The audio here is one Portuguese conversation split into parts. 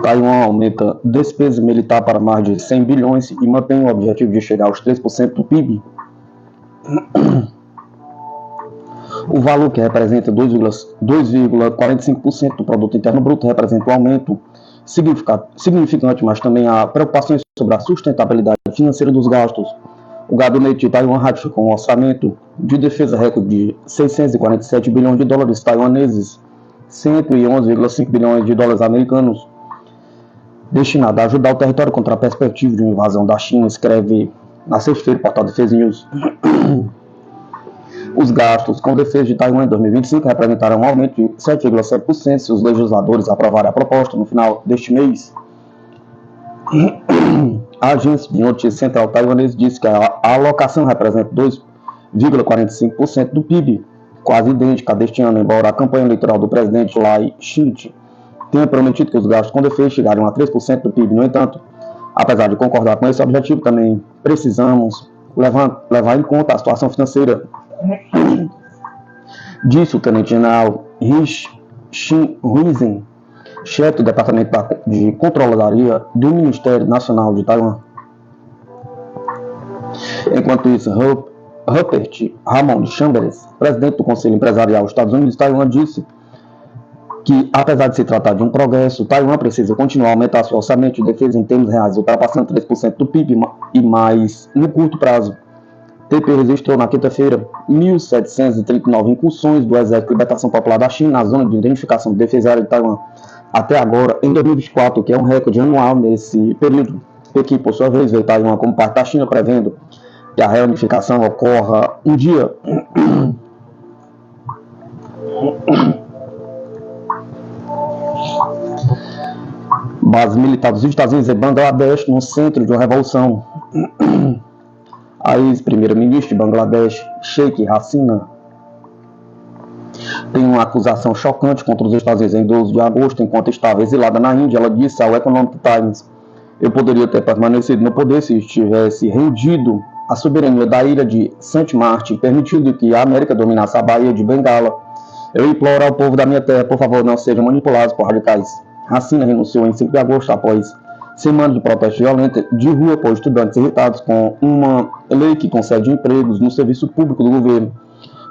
Taiwan aumenta despesa militar para mais de 100 bilhões e mantém o objetivo de chegar aos 3% do PIB. O valor, que representa 2,45% do produto interno bruto, representa um aumento significante, mas também há preocupações sobre a sustentabilidade financeira dos gastos. O gabinete de Taiwan ratificou um orçamento de defesa recorde de 647 bilhões de dólares taiwaneses, 111,5 bilhões de dólares americanos, destinado a ajudar o território contra a perspectiva de uma invasão da China, escreve na sexta-feira o portal Defesa News. Os gastos com defesa de Taiwan em 2025 representaram um aumento de 7,7% se os legisladores aprovarem a proposta no final deste mês. A agência de notícias central taiwanesa disse que a alocação representa 2,45% do PIB, quase idêntica deste ano, embora a campanha eleitoral do presidente Lai Ching tenha prometido que os gastos com defesa chegariam a 3% do PIB. No entanto, apesar de concordar com esse objetivo, também precisamos levar em conta a situação financeira, disse o tenente-general Xin Huizhen, chefe do Departamento de Controladoria do Ministério Nacional de Taiwan. Enquanto isso, Rupert Ramon Chambers, presidente do Conselho Empresarial dos Estados Unidos, Taiwan, disse que, apesar de se tratar de um progresso, Taiwan precisa continuar a aumentar seu orçamento de defesa em termos reais, ultrapassando 3% do PIB e mais no curto prazo. TP registrou na quinta-feira 1.739 incursões do Exército de Libertação Popular da China na zona de identificação de defesa aérea de Taiwan até agora, em 2024, que é um recorde anual nesse período. Pequim, por sua vez, veio Taiwan como parte da China, prevendo que a reunificação ocorra um dia. Base militar dos Estados Unidos em Bangladesh, no centro de uma revolução. A ex-primeira-ministra de Bangladesh, Sheikh Hasina, tem uma acusação chocante contra os Estados Unidos em 12 de agosto, enquanto estava exilada na Índia. Ela disse ao Economic Times: "Eu poderia ter permanecido no poder se tivesse rendido a soberania da ilha de Saint Martin, permitindo que a América dominasse a Baía de Bengala. Eu imploro ao povo da minha terra, por favor, não sejam manipulados por radicais." Hasina renunciou em 5 de agosto após semanas de protesto violento de rua por estudantes irritados com uma lei que concede empregos no serviço público do governo.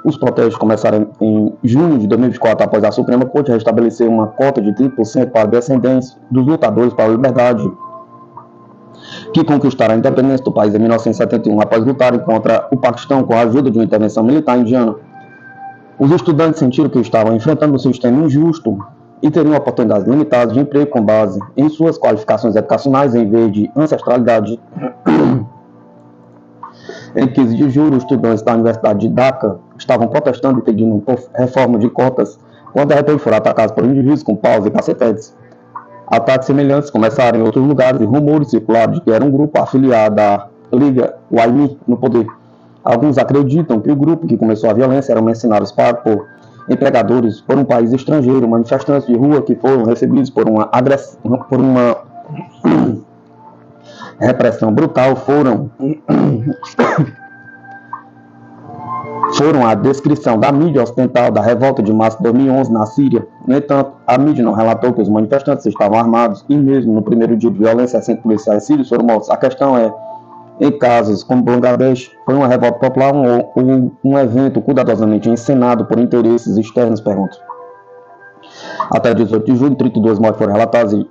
Os protestos começaram em junho de 2024 após a Suprema Corte restabelecer uma cota de 30% para descendentes dos lutadores para a liberdade que conquistaram a independência do país em 1971 após lutarem contra o Paquistão com a ajuda de uma intervenção militar indiana. Os estudantes sentiram que estavam enfrentando um sistema injusto e teriam oportunidades limitadas de emprego com base em suas qualificações educacionais em vez de ancestralidade. Em 15 de julho, os estudantes da Universidade de Dhaka estavam protestando e pedindo por reforma de cotas, quando de repente foram atacados por indivíduos com paus e cacetetes. Ataques semelhantes começaram em outros lugares e rumores circularam de que era um grupo afiliado à Liga Waimi no poder. Alguns acreditam que o grupo que começou a violência eram mercenários pagos por empregadores por um país estrangeiro. Manifestantes de rua que foram recebidos por uma repressão brutal foram a descrição da mídia ocidental da revolta de março de 2011 na Síria. No entanto, a mídia não relatou que os manifestantes estavam armados e mesmo no primeiro dia de violência, 100 policiais sírios foram mortos. A questão é, em casos como Bangladesh, foi uma revolta popular ou um evento cuidadosamente encenado por interesses externos? Pergunto. Até 18 de julho, 32 mortes foram relatadas e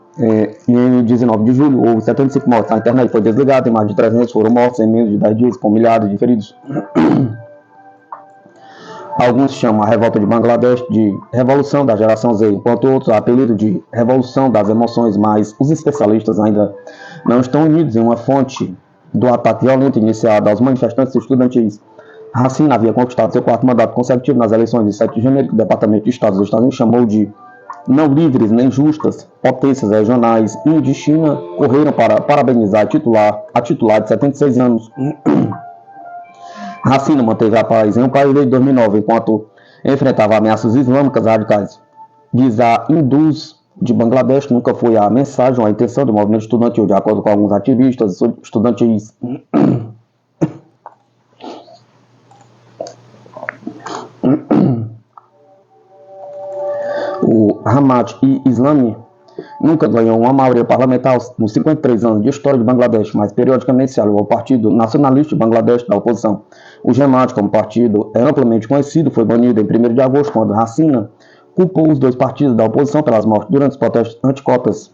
em 19 de julho houve 75 mortes. A internet foi desligada e mais de 300 foram mortos em menos de 10 dias, com milhares de feridos. Alguns chamam a revolta de Bangladesh de Revolução da Geração Z, enquanto outros a apelido de Revolução das Emoções, mas os especialistas ainda não estão unidos em uma fonte do ataque violento iniciado aos manifestantes estudantis. Hasina havia conquistado seu quarto mandato consecutivo nas eleições de 7 de janeiro, que o Departamento de Estado dos Estados Unidos chamou de não livres nem justas. Potências regionais Índia e China correram para parabenizar a titular de 76 anos. Hassina manteve a paz em um país desde 2009, enquanto enfrentava ameaças islâmicas radicais. Diz a hindus de Bangladesh nunca foi a mensagem ou a intenção do movimento estudantil, de acordo com alguns ativistas estudantis. O Jamaat e Islami nunca ganhou uma maioria parlamentar nos 53 anos de história de Bangladesh, mas periodicamente se aliou ao Partido Nacionalista de Bangladesh da oposição. O Jamaat, como partido é amplamente conhecido, foi banido em 1º de agosto, quando Hassina culpou os dois partidos da oposição pelas mortes durante os protestos anticotas.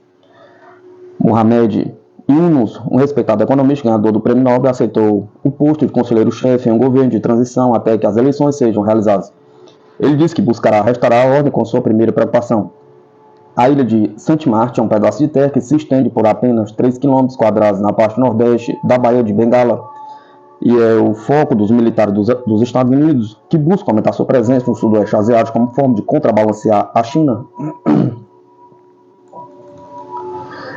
Mohamed Yunus, um respeitado economista ganhador do Prêmio Nobel, aceitou o posto de conselheiro-chefe em um governo de transição até que as eleições sejam realizadas. Ele disse que buscará restaurar a ordem com sua primeira preocupação. A ilha de Saint Martin é um pedaço de terra que se estende por apenas 3 km² na parte nordeste da Baía de Bengala e é o foco dos militares dos Estados Unidos, que buscam aumentar sua presença no sudoeste asiático como forma de contrabalancear a China.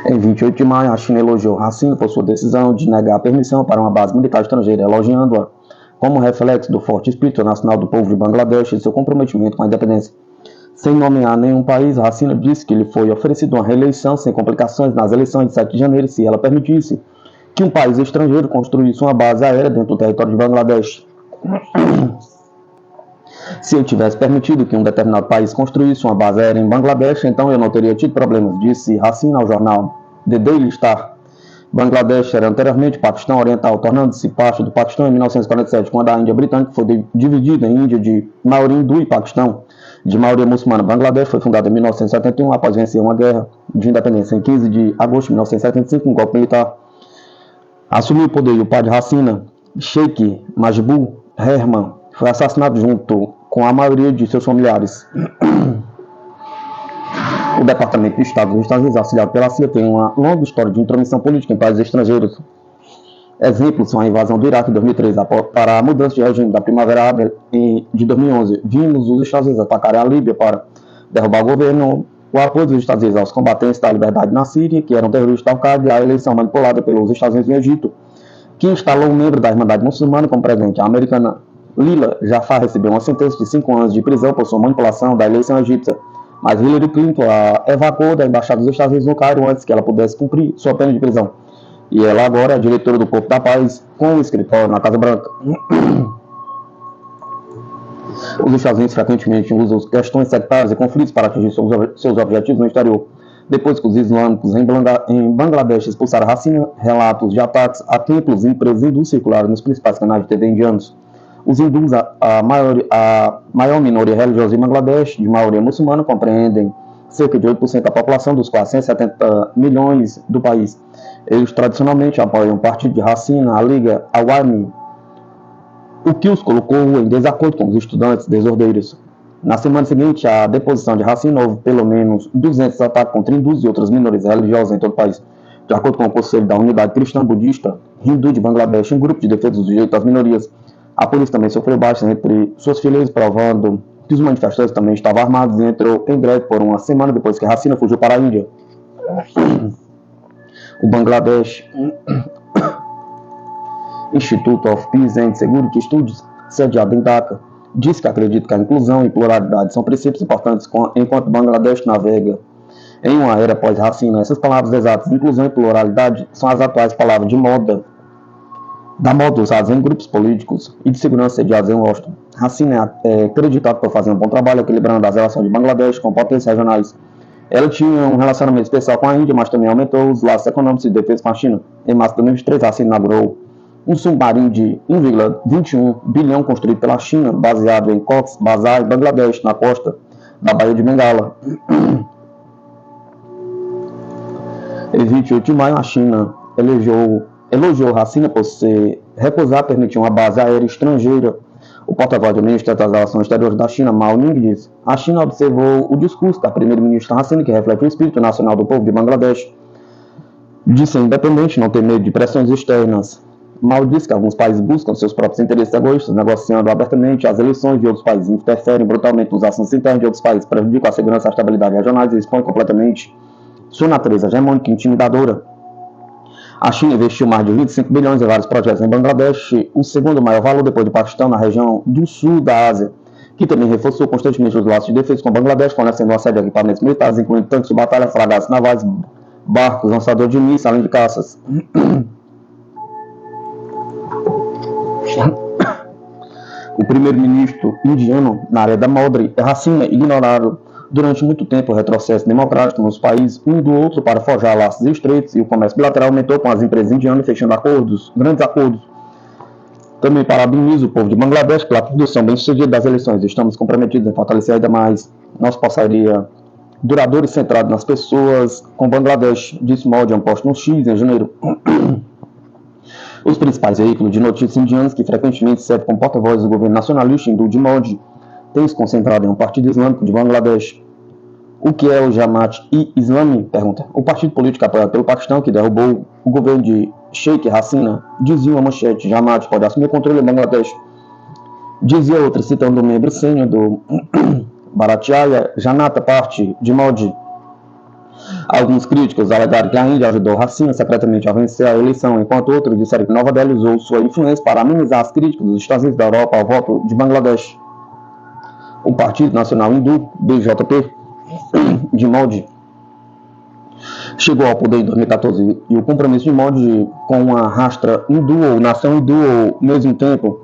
Em 28 de maio, a China elogiou Hassina por sua decisão de negar a permissão para uma base militar estrangeira, elogiando-a como reflexo do forte espírito nacional do povo de Bangladesh e seu comprometimento com a independência. Sem nomear nenhum país, Hassina disse que lhe foi oferecida uma reeleição sem complicações nas eleições de 7 de janeiro se ela permitisse que um país estrangeiro construísse uma base aérea dentro do território de Bangladesh. Se eu tivesse permitido que um determinado país construísse uma base aérea em Bangladesh, então eu não teria tido problemas, disse Hassina ao jornal The Daily Star. Bangladesh era anteriormente Paquistão Oriental, tornando-se parte do Paquistão em 1947, quando a Índia Britânica foi dividida em Índia de maioria hindu e Paquistão de maioria muçulmana. Bangladesh foi fundada em 1971 após vencer uma guerra de independência. Em 15 de agosto de 1975, um golpe militar assumiu o poder e o pai de Hassina, Sheikh Majbur Rahman, foi assassinado junto com a maioria de seus familiares. O Departamento de Estado dos Estados Unidos, auxiliado pela CIA, tem uma longa história de intromissão política em países estrangeiros. Exemplos são a invasão do Iraque em 2003, para a mudança de regime da Primavera Árabe de 2011. Vimos os Estados Unidos atacarem a Líbia para derrubar o governo, o apoio dos Estados Unidos aos combatentes da liberdade na Síria, que eram terroristas da Al-Qaeda, e a eleição manipulada pelos Estados Unidos no Egito, que instalou um membro da Irmandade Muçulmana como presidente. A americana Lila Jafar recebeu uma sentença de 5 anos de prisão por sua manipulação da eleição egípcia, mas Hillary Clinton a evacuou da Embaixada dos Estados Unidos no Cairo antes que ela pudesse cumprir sua pena de prisão. E ela agora é diretora do Corpo da Paz, com o escritório na Casa Branca. Os Estados Unidos frequentemente usam questões sectárias e conflitos para atingir seus objetivos no exterior. Depois que os islâmicos em Bangladesh expulsaram Hassina, relatos de ataques a templos e empresas hindus circularam nos principais canais de TV indianos. Os hindus, a maior minoria religiosa em Bangladesh, de maioria muçulmana, compreendem cerca de 8% da população dos quase 170 milhões do país. Eles tradicionalmente apoiam o partido de Hassina, a Liga Awami, o que os colocou em desacordo com os estudantes desordeiros. Na semana seguinte à deposição de Hassina, houve pelo menos 200 ataques contra hindus e outras minorias religiosas em todo o país. De acordo com o Conselho da Unidade Cristã Budista Hindu de Bangladesh, um grupo de defesa dos direitos das minorias, a polícia também sofreu baixas entre suas fileiras, provando que os manifestantes também estavam armados e entrou em greve por uma semana depois que Hassina fugiu para a Índia. O Bangladesh Institute of Peace and Security Studies, sediado em Dhaka, diz que acredita que a inclusão e pluralidade são princípios importantes enquanto Bangladesh navega em uma era pós-Hassina. Essas palavras exatas, inclusão e pluralidade, são as atuais palavras de moda usadas em grupos políticos e de segurança sediados em Washington. Hassina é acreditado por fazer um bom trabalho equilibrando as relações de Bangladesh com potências regionais. Ela tinha um relacionamento especial com a Índia, mas também aumentou os laços econômicos e de defesa com a China. Em março de 2023, Hassina inaugurou um submarino de 1,21 bilhão construído pela China, baseado em Cox's Bazar, Bangladesh, na costa da Baía de Bengala. Em 28 de maio, a China elogiou Hassina por se recusar a permitir uma base aérea estrangeira. O porta-voz do Ministério das Relações Exteriores da China, Mao Ning, disse: a China observou o discurso da primeira-ministra Hassina, que reflete o espírito nacional do povo de Bangladesh, de ser independente, não ter medo de pressões externas. Mao disse que alguns países buscam seus próprios interesses egoístas, negociando abertamente as eleições de outros países, interferem brutalmente nos assuntos internos de outros países, prejudicam a segurança e a estabilidade regionais e expõem completamente sua natureza hegemônica e intimidadora. A China investiu mais de 25 bilhões em vários projetos em Bangladesh, o segundo maior valor depois do Paquistão na região do sul da Ásia, que também reforçou constantemente os laços de defesa com Bangladesh, fornecendo uma série de equipamentos militares, incluindo tanques de batalha, fragatas navais, barcos, lançadores de mísseis, além de caças. O primeiro-ministro indiano, Narendra Modi, e Hasina ignoraram durante muito tempo o retrocesso democrático nos países um do outro para forjar laços estreitos, e o comércio bilateral aumentou com as empresas indianas fechando grandes acordos. Também parabenizo o povo de Bangladesh pela produção bem-sucedida das eleições. Estamos comprometidos em fortalecer ainda mais nossa parceria duradoura e centrada nas pessoas com Bangladesh, disse Modi, um post no X em janeiro. Os principais veículos de notícias indianos, que frequentemente servem como porta-voz do governo nacionalista hindu de Modi, têm se concentrado em um partido islâmico de Bangladesh. O que é o Jamaat-e-Islami? Pergunta. O partido político apoiado pelo Paquistão, que derrubou o governo de Sheikh Hasina, dizia uma manchete: Jamaat pode assumir o controle em Bangladesh. Dizia outra, citando o membro sênior do Bharatiya Janata Party de Modi. Alguns críticos alegaram que a Índia ajudou Hasina secretamente a vencer a eleição, enquanto outros disseram que Nova Delhi usou sua influência para amenizar as críticas dos Estados Unidos da Europa ao voto de Bangladesh. O Partido Nacional Hindu, BJP, de Modi, chegou ao poder em 2014, e o compromisso de Modi com a rastra hindu ou nação hindu, ao mesmo tempo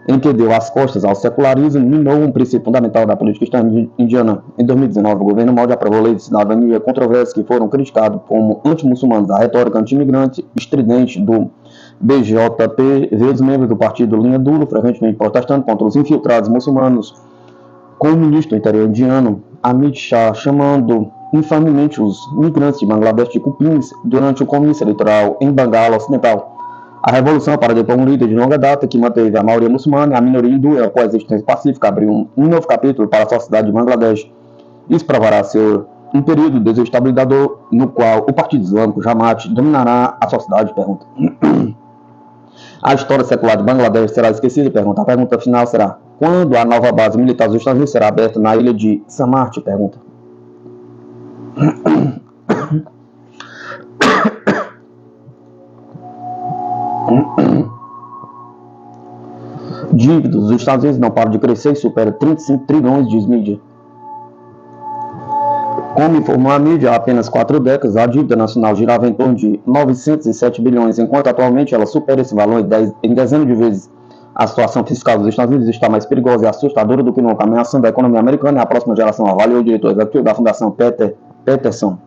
em que deu as costas ao secularismo, minou um princípio fundamental da política externa indiana. Em 2019, o governo Modi aprovou leis de cidadania controversas que foram criticadas como anti-muçulmanos. A retórica anti-imigrante estridente do BJP vê os membros do partido linha dura, frequentemente protestando contra os infiltrados muçulmanos, com o ministro do interior indiano, Amit Shah, chamando infamemente os migrantes de Bangladesh de cupins durante o comício eleitoral em Bengala Ocidental. A revolução para depor um líder de longa data que manteve a maioria muçulmana e a minoria hindu em uma coexistência pacífica abriu um novo capítulo para a sociedade de Bangladesh. Isso provará ser um período desestabilizador no qual o Partido Islâmico Jamaat dominará a sociedade, pergunta. A história secular de Bangladesh será esquecida, pergunta. A pergunta final será: quando a nova base militar dos Estados Unidos será aberta na ilha de Samart? Pergunta. Dívidas dos Estados Unidos não param de crescer e supera 35 trilhões, diz mídia. Como informou a mídia, há apenas 4 décadas, a dívida nacional girava em torno de 907 bilhões, enquanto atualmente ela supera esse valor em dezenas de vezes. A situação fiscal dos Estados Unidos está mais perigosa e assustadora do que nunca, ameaçando a economia americana e a próxima geração, avaliou o diretor executivo da Fundação Peterson.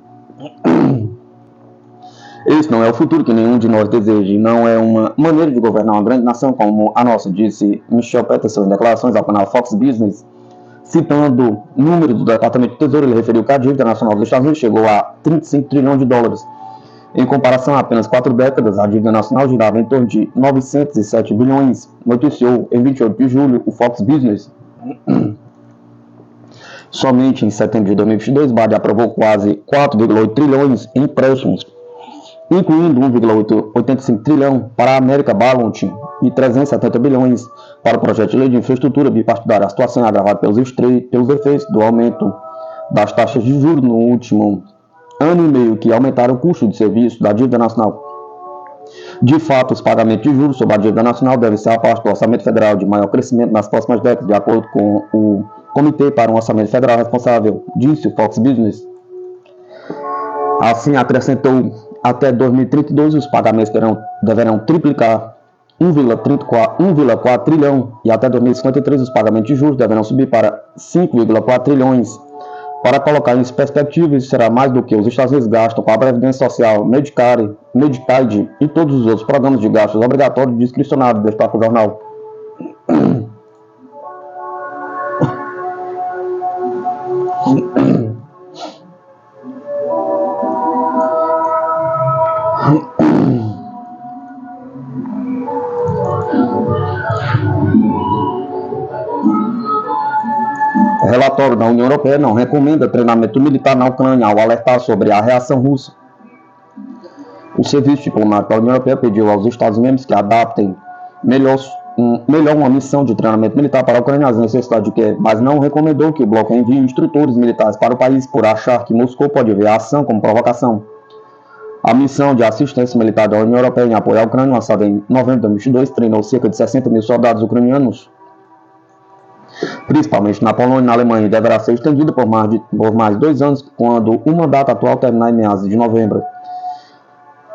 Esse não é o futuro que nenhum de nós deseja, e não é uma maneira de governar uma grande nação como a nossa, disse Michel Peterson em declarações ao canal Fox Business. Citando números do Departamento de Tesouro, ele referiu que a dívida nacional dos Estados Unidos chegou a 35 trilhões de dólares. Em comparação a apenas 4 décadas, a dívida nacional girava em torno de 907 bilhões, noticiou em 28 de julho o Fox Business. Somente em setembro de 2022, Biden aprovou quase 4,8 trilhões em empréstimos, incluindo 1,85 trilhão para a América Balance e 370 bilhões para o projeto de lei de infraestrutura bipartidária. A situação é agravada pelos efeitos do aumento das taxas de juros no último ano e meio, que aumentaram o custo de serviço da dívida nacional. De fato, os pagamentos de juros sobre a dívida nacional devem ser a parte do orçamento federal de maior crescimento nas próximas décadas, de acordo com o Comitê para um Orçamento Federal Responsável, disse o Fox Business. Assim, acrescentou, até 2032 os pagamentos deverão triplicar 1,4 trilhão e até 2053 os pagamentos de juros deverão subir para 5,4 trilhões. Para colocar isso em perspectiva, isso será mais do que os Estados Unidos gastam com a Previdência Social, Medicaid e todos os outros programas de gastos obrigatórios e discricionários, destaca o jornal. O relatório da União Europeia não recomenda treinamento militar na Ucrânia ao alertar sobre a reação russa. O Serviço Diplomático da União Europeia pediu aos Estados-membros que adaptem melhor uma missão de treinamento militar para a Ucrânia às necessidades de Kiev, mas não recomendou que o bloco envie instrutores militares para o país por achar que Moscou pode ver a ação como provocação. A missão de assistência militar da União Europeia em apoio à Ucrânia, lançada em novembro de 2022, treinou cerca de 60 mil soldados ucranianos, principalmente na Polônia e na Alemanha, e deverá ser estendida por mais 2 anos, quando o mandato atual terminar em meados de novembro.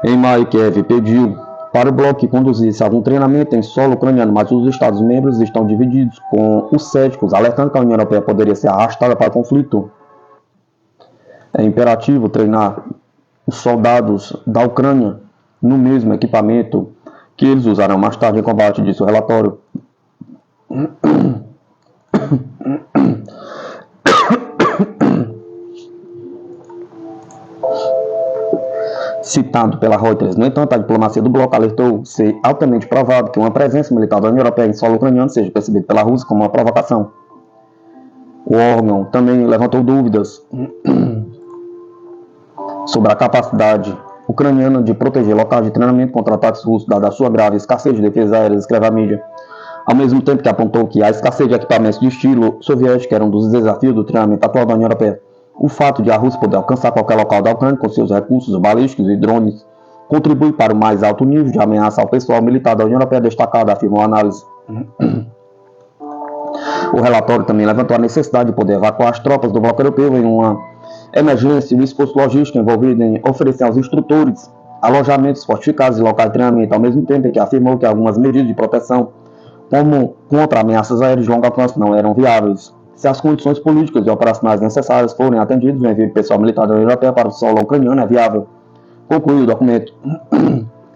Em maio, Kiev pediu para o bloco que conduzisse algum treinamento em solo ucraniano, mas os Estados-membros estão divididos, com os céticos alertando que a União Europeia poderia ser arrastada para o conflito. É imperativo treinar os soldados da Ucrânia no mesmo equipamento que eles usarão mais tarde em combate, disse o relatório. Citado pela Reuters, no entanto, a diplomacia do bloco alertou ser altamente provável que uma presença militar da União Europeia em solo ucraniano seja percebida pela Rússia como uma provocação. O órgão também levantou dúvidas sobre a capacidade ucraniana de proteger locais de treinamento contra ataques russos, dada a sua grave escassez de defesa aérea, escreve a mídia. Ao mesmo tempo que apontou que a escassez de equipamentos de estilo soviético era um dos desafios do treinamento atual da União Europeia. O fato de a Rússia poder alcançar qualquer local da Ucrânia com seus recursos balísticos e drones contribui para o mais alto nível de ameaça ao pessoal militar da União Europeia destacado, afirmou a análise. O relatório também levantou a necessidade de poder evacuar as tropas do bloco europeu em uma emergência e o esforço logístico envolvido em oferecer aos instrutores alojamentos fortificados e locais de treinamento, ao mesmo tempo em que afirmou que algumas medidas de proteção, como contra ameaças aéreas de longo alcance, não eram viáveis. Se as condições políticas e operacionais necessárias forem atendidas, o envio de pessoal militar da União Europeia para o solo ucraniano é viável, concluiu o documento,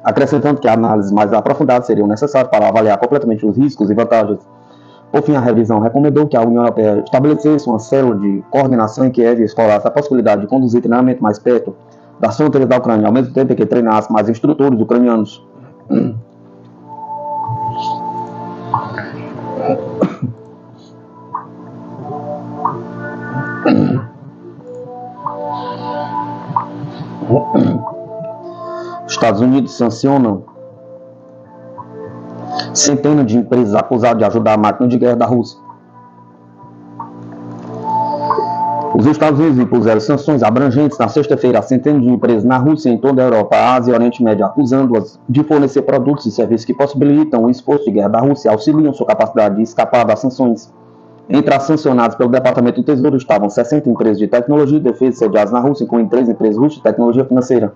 acrescentando que análises mais aprofundadas seriam necessárias para avaliar completamente os riscos e vantagens. Por fim, a revisão recomendou que a União Europeia estabelecesse uma célula de coordenação em Kiev e explorasse a possibilidade de conduzir treinamento mais perto das fronteiras da Ucrânia, ao mesmo tempo que treinasse mais instrutores ucranianos. Estados Unidos sancionam centenas de empresas acusadas de ajudar a máquina de guerra da Rússia. Os Estados Unidos impuseram sanções abrangentes na sexta-feira a centenas de empresas na Rússia e em toda a Europa, Ásia e Oriente Médio, acusando-as de fornecer produtos e serviços que possibilitam o esforço de guerra da Rússia e auxiliam sua capacidade de escapar das sanções. Entre as sancionadas pelo Departamento do Tesouro estavam 60 empresas de tecnologia e defesa sediadas na Rússia, incluindo 3 empresas russas de tecnologia financeira.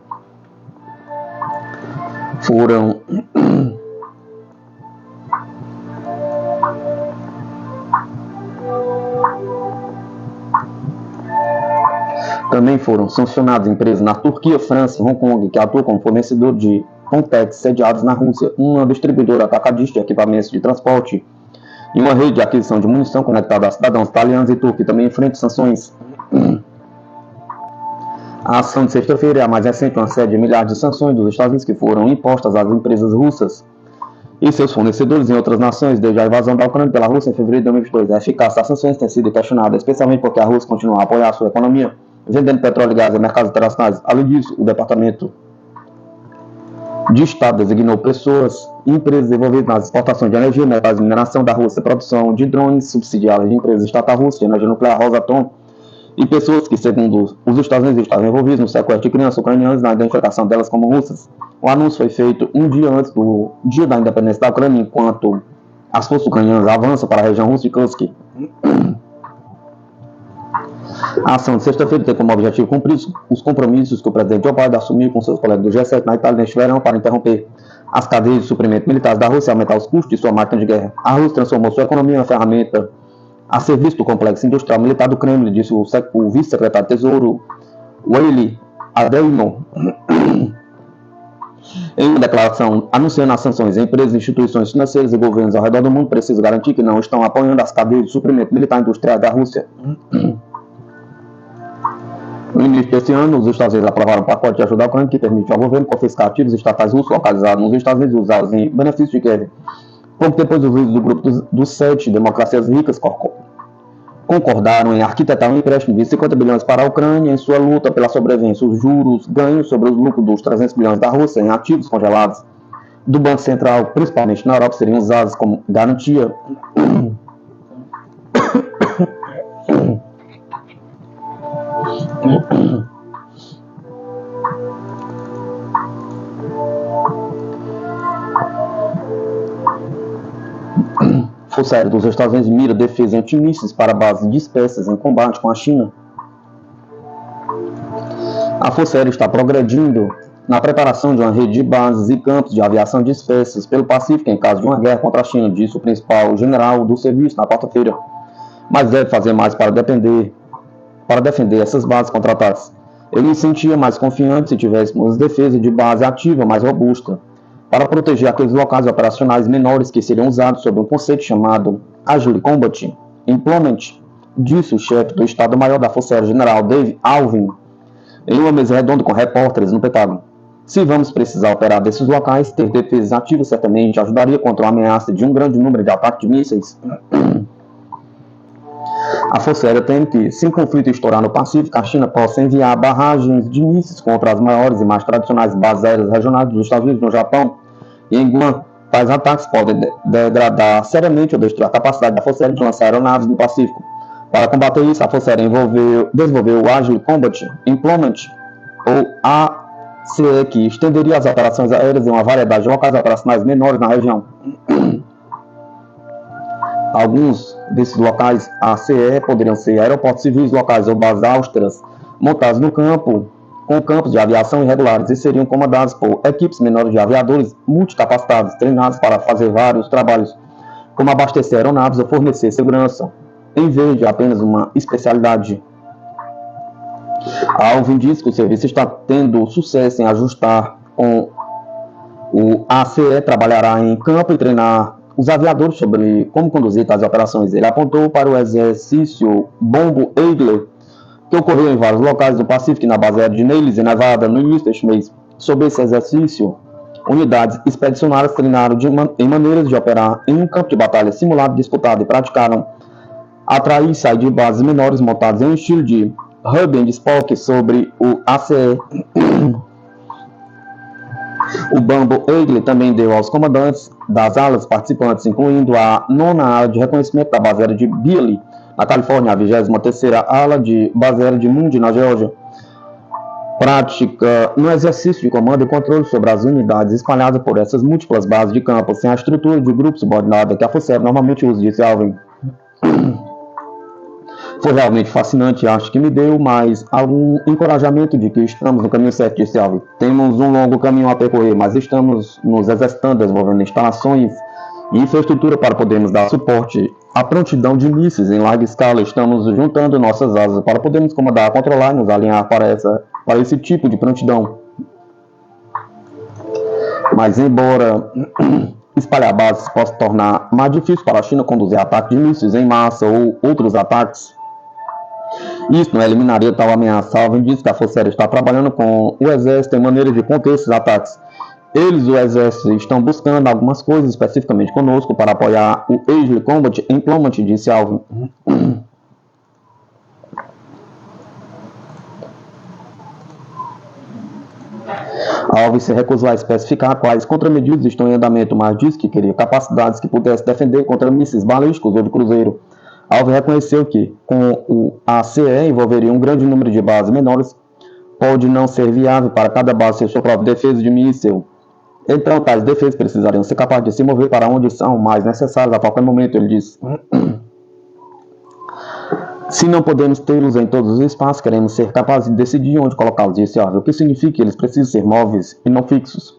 Também foram sancionadas empresas na Turquia, França e Hong Kong, que atuam como fornecedor de Contex sediados na Rússia, uma distribuidora atacadista de equipamentos de transporte e uma rede de aquisição de munição conectada a cidadãos italianos e turcos, que também enfrentam sanções. A ação de sexta-feira é a mais recente, uma série de milhares de sanções dos Estados Unidos que foram impostas às empresas russas e seus fornecedores em outras nações desde a invasão da Ucrânia pela Rússia em fevereiro de 2022. A eficácia das sanções tem sido questionada, especialmente porque a Rússia continua a apoiar a sua economia, vendendo petróleo e gás em mercados internacionais. Além disso, o Departamento de Estado designou pessoas e empresas envolvidas nas exportações de energia, metais e mineração da Rússia, produção de drones subsidiadas de empresas estatais russas de energia nuclear, Rosatom, e pessoas que, segundo os Estados Unidos, estavam envolvidas no sequestro de crianças ucranianas e na identificação delas como russas. O anúncio foi feito um dia antes do dia da independência da Ucrânia, enquanto as forças ucranianas avançam para a região russa de Kursk. A ação de sexta-feira tem como objetivo cumprir os compromissos que o presidente Joe Biden assumiu com seus colegas do G7 na Itália neste verão para interromper as cadeias de suprimento militares da Rússia e aumentar os custos de sua máquina de guerra. A Rússia transformou sua economia em uma ferramenta a serviço do complexo industrial militar do Kremlin, disse o vice-secretário de Tesouro, Waili Adeymo, em uma declaração anunciando as sanções. Empresas, instituições financeiras e governos ao redor do mundo precisam garantir que não estão apoiando as cadeias de suprimento militar industrial da Rússia. No início deste ano, os Estados Unidos aprovaram um pacote de ajuda à Ucrânia que permite ao governo confiscar ativos estatais russos localizados nos Estados Unidos e usá-los em benefício de Kiev. Pouco depois, os líderes do grupo dos 7 democracias ricas concordaram em arquitetar um empréstimo de 50 bilhões para a Ucrânia em sua luta pela sobrevivência. Os juros ganhos sobre os lucros dos 300 bilhões da Rússia em ativos congelados do Banco Central, principalmente na Europa, seriam usados como garantia Força Aérea dos Estados Unidos mira defesa antimísseis para bases dispersas em combate com a China. A Força Aérea está progredindo na preparação de uma rede de bases e campos de aviação dispersas pelo Pacífico em caso de uma guerra contra a China, disse o principal general do serviço na quarta-feira. Mas deve fazer mais para defender essas bases contra ataques. Eu me sentia mais confiante se tivéssemos defesa de base ativa mais robusta, para proteger aqueles locais operacionais menores que seriam usados sob um conceito chamado Agile Combat Employment, disse o chefe do Estado-Maior da Força Aérea General Dave Alvin, em uma mesa redonda com repórteres no Pentágono. Se vamos precisar operar desses locais, ter defesas ativas certamente ajudaria contra a ameaça de um grande número de ataques de mísseis. A Força Aérea teme que, se o conflito estourar no Pacífico, a China possa enviar barragens de mísseis contra as maiores e mais tradicionais bases aéreas regionais dos Estados Unidos no Japão e em Guam. Tais ataques podem degradar seriamente ou destruir a capacidade da Força Aérea de lançar aeronaves no Pacífico. Para combater isso, a Força Aérea desenvolveu o Agile Combat Employment, ou ACE, que estenderia as operações aéreas em uma variedade de locais operacionais menores na região. Alguns desses locais ACE poderiam ser aeroportos civis locais ou bases austeras montados no campo, com campos de aviação irregulares, e seriam comandados por equipes menores de aviadores multicapacitados, treinados para fazer vários trabalhos, como abastecer aeronaves ou fornecer segurança, em vez de apenas uma especialidade. Alvin diz que o serviço está tendo sucesso em ajustar com o ACE, trabalhará em campo e treinar os aviadores sobre como conduzir tais operações. Ele apontou para o exercício Bombo Eagle, que ocorreu em vários locais do Pacífico e na base aérea de Nellis, em Nevada, no início deste mês. Sob esse exercício, unidades expedicionárias treinaram em maneiras de operar em um campo de batalha simulado disputado e praticaram atrair e sair de bases menores montadas em um estilo de hub and spoke sobre o ACE. O Bumble Eagle também deu aos comandantes das alas participantes, incluindo a 9ª ala de reconhecimento da base aérea de Beale, na Califórnia, a 23ª ala de base aérea de Mundy, na Geórgia, prática no exercício de comando e controle sobre as unidades espalhadas por essas múltiplas bases de campo, sem a estrutura de grupo subordinado que a Força Aérea normalmente usa, disse Alvin. Foi realmente fascinante e acho que me deu mais algum encorajamento de que estamos no caminho certo, disse Alvin. Temos um longo caminho a percorrer, mas estamos nos exercitando, desenvolvendo instalações e infraestrutura para podermos dar suporte à prontidão de mísseis em larga escala. Estamos juntando nossas asas para podermos comandar, controlar e nos alinhar para esse tipo de prontidão. Mas embora espalhar bases possa tornar mais difícil para a China conduzir ataques de mísseis em massa ou outros ataques, isso não eliminaria tal ameaça. Alvin disse que a Força Aérea está trabalhando com o Exército em maneiras de conter esses ataques. Eles, o Exército, estão buscando algumas coisas especificamente conosco para apoiar o Agile Combat Employment, disse Alvin. Alvin se recusou a especificar quais contramedidas estão em andamento, mas disse que queria capacidades que pudessem defender contra mísseis balísticos ou de cruzeiro. Alvin reconheceu que, com o ACE, envolveria um grande número de bases menores, pode não ser viável para cada base ter sua própria defesa de míssil. Então, tais defesas precisariam ser capazes de se mover para onde são mais necessárias a qualquer momento, ele disse. Se não podemos tê-los em todos os espaços, queremos ser capazes de decidir onde colocá-los, disse Alvin, o que significa que eles precisam ser móveis e não fixos.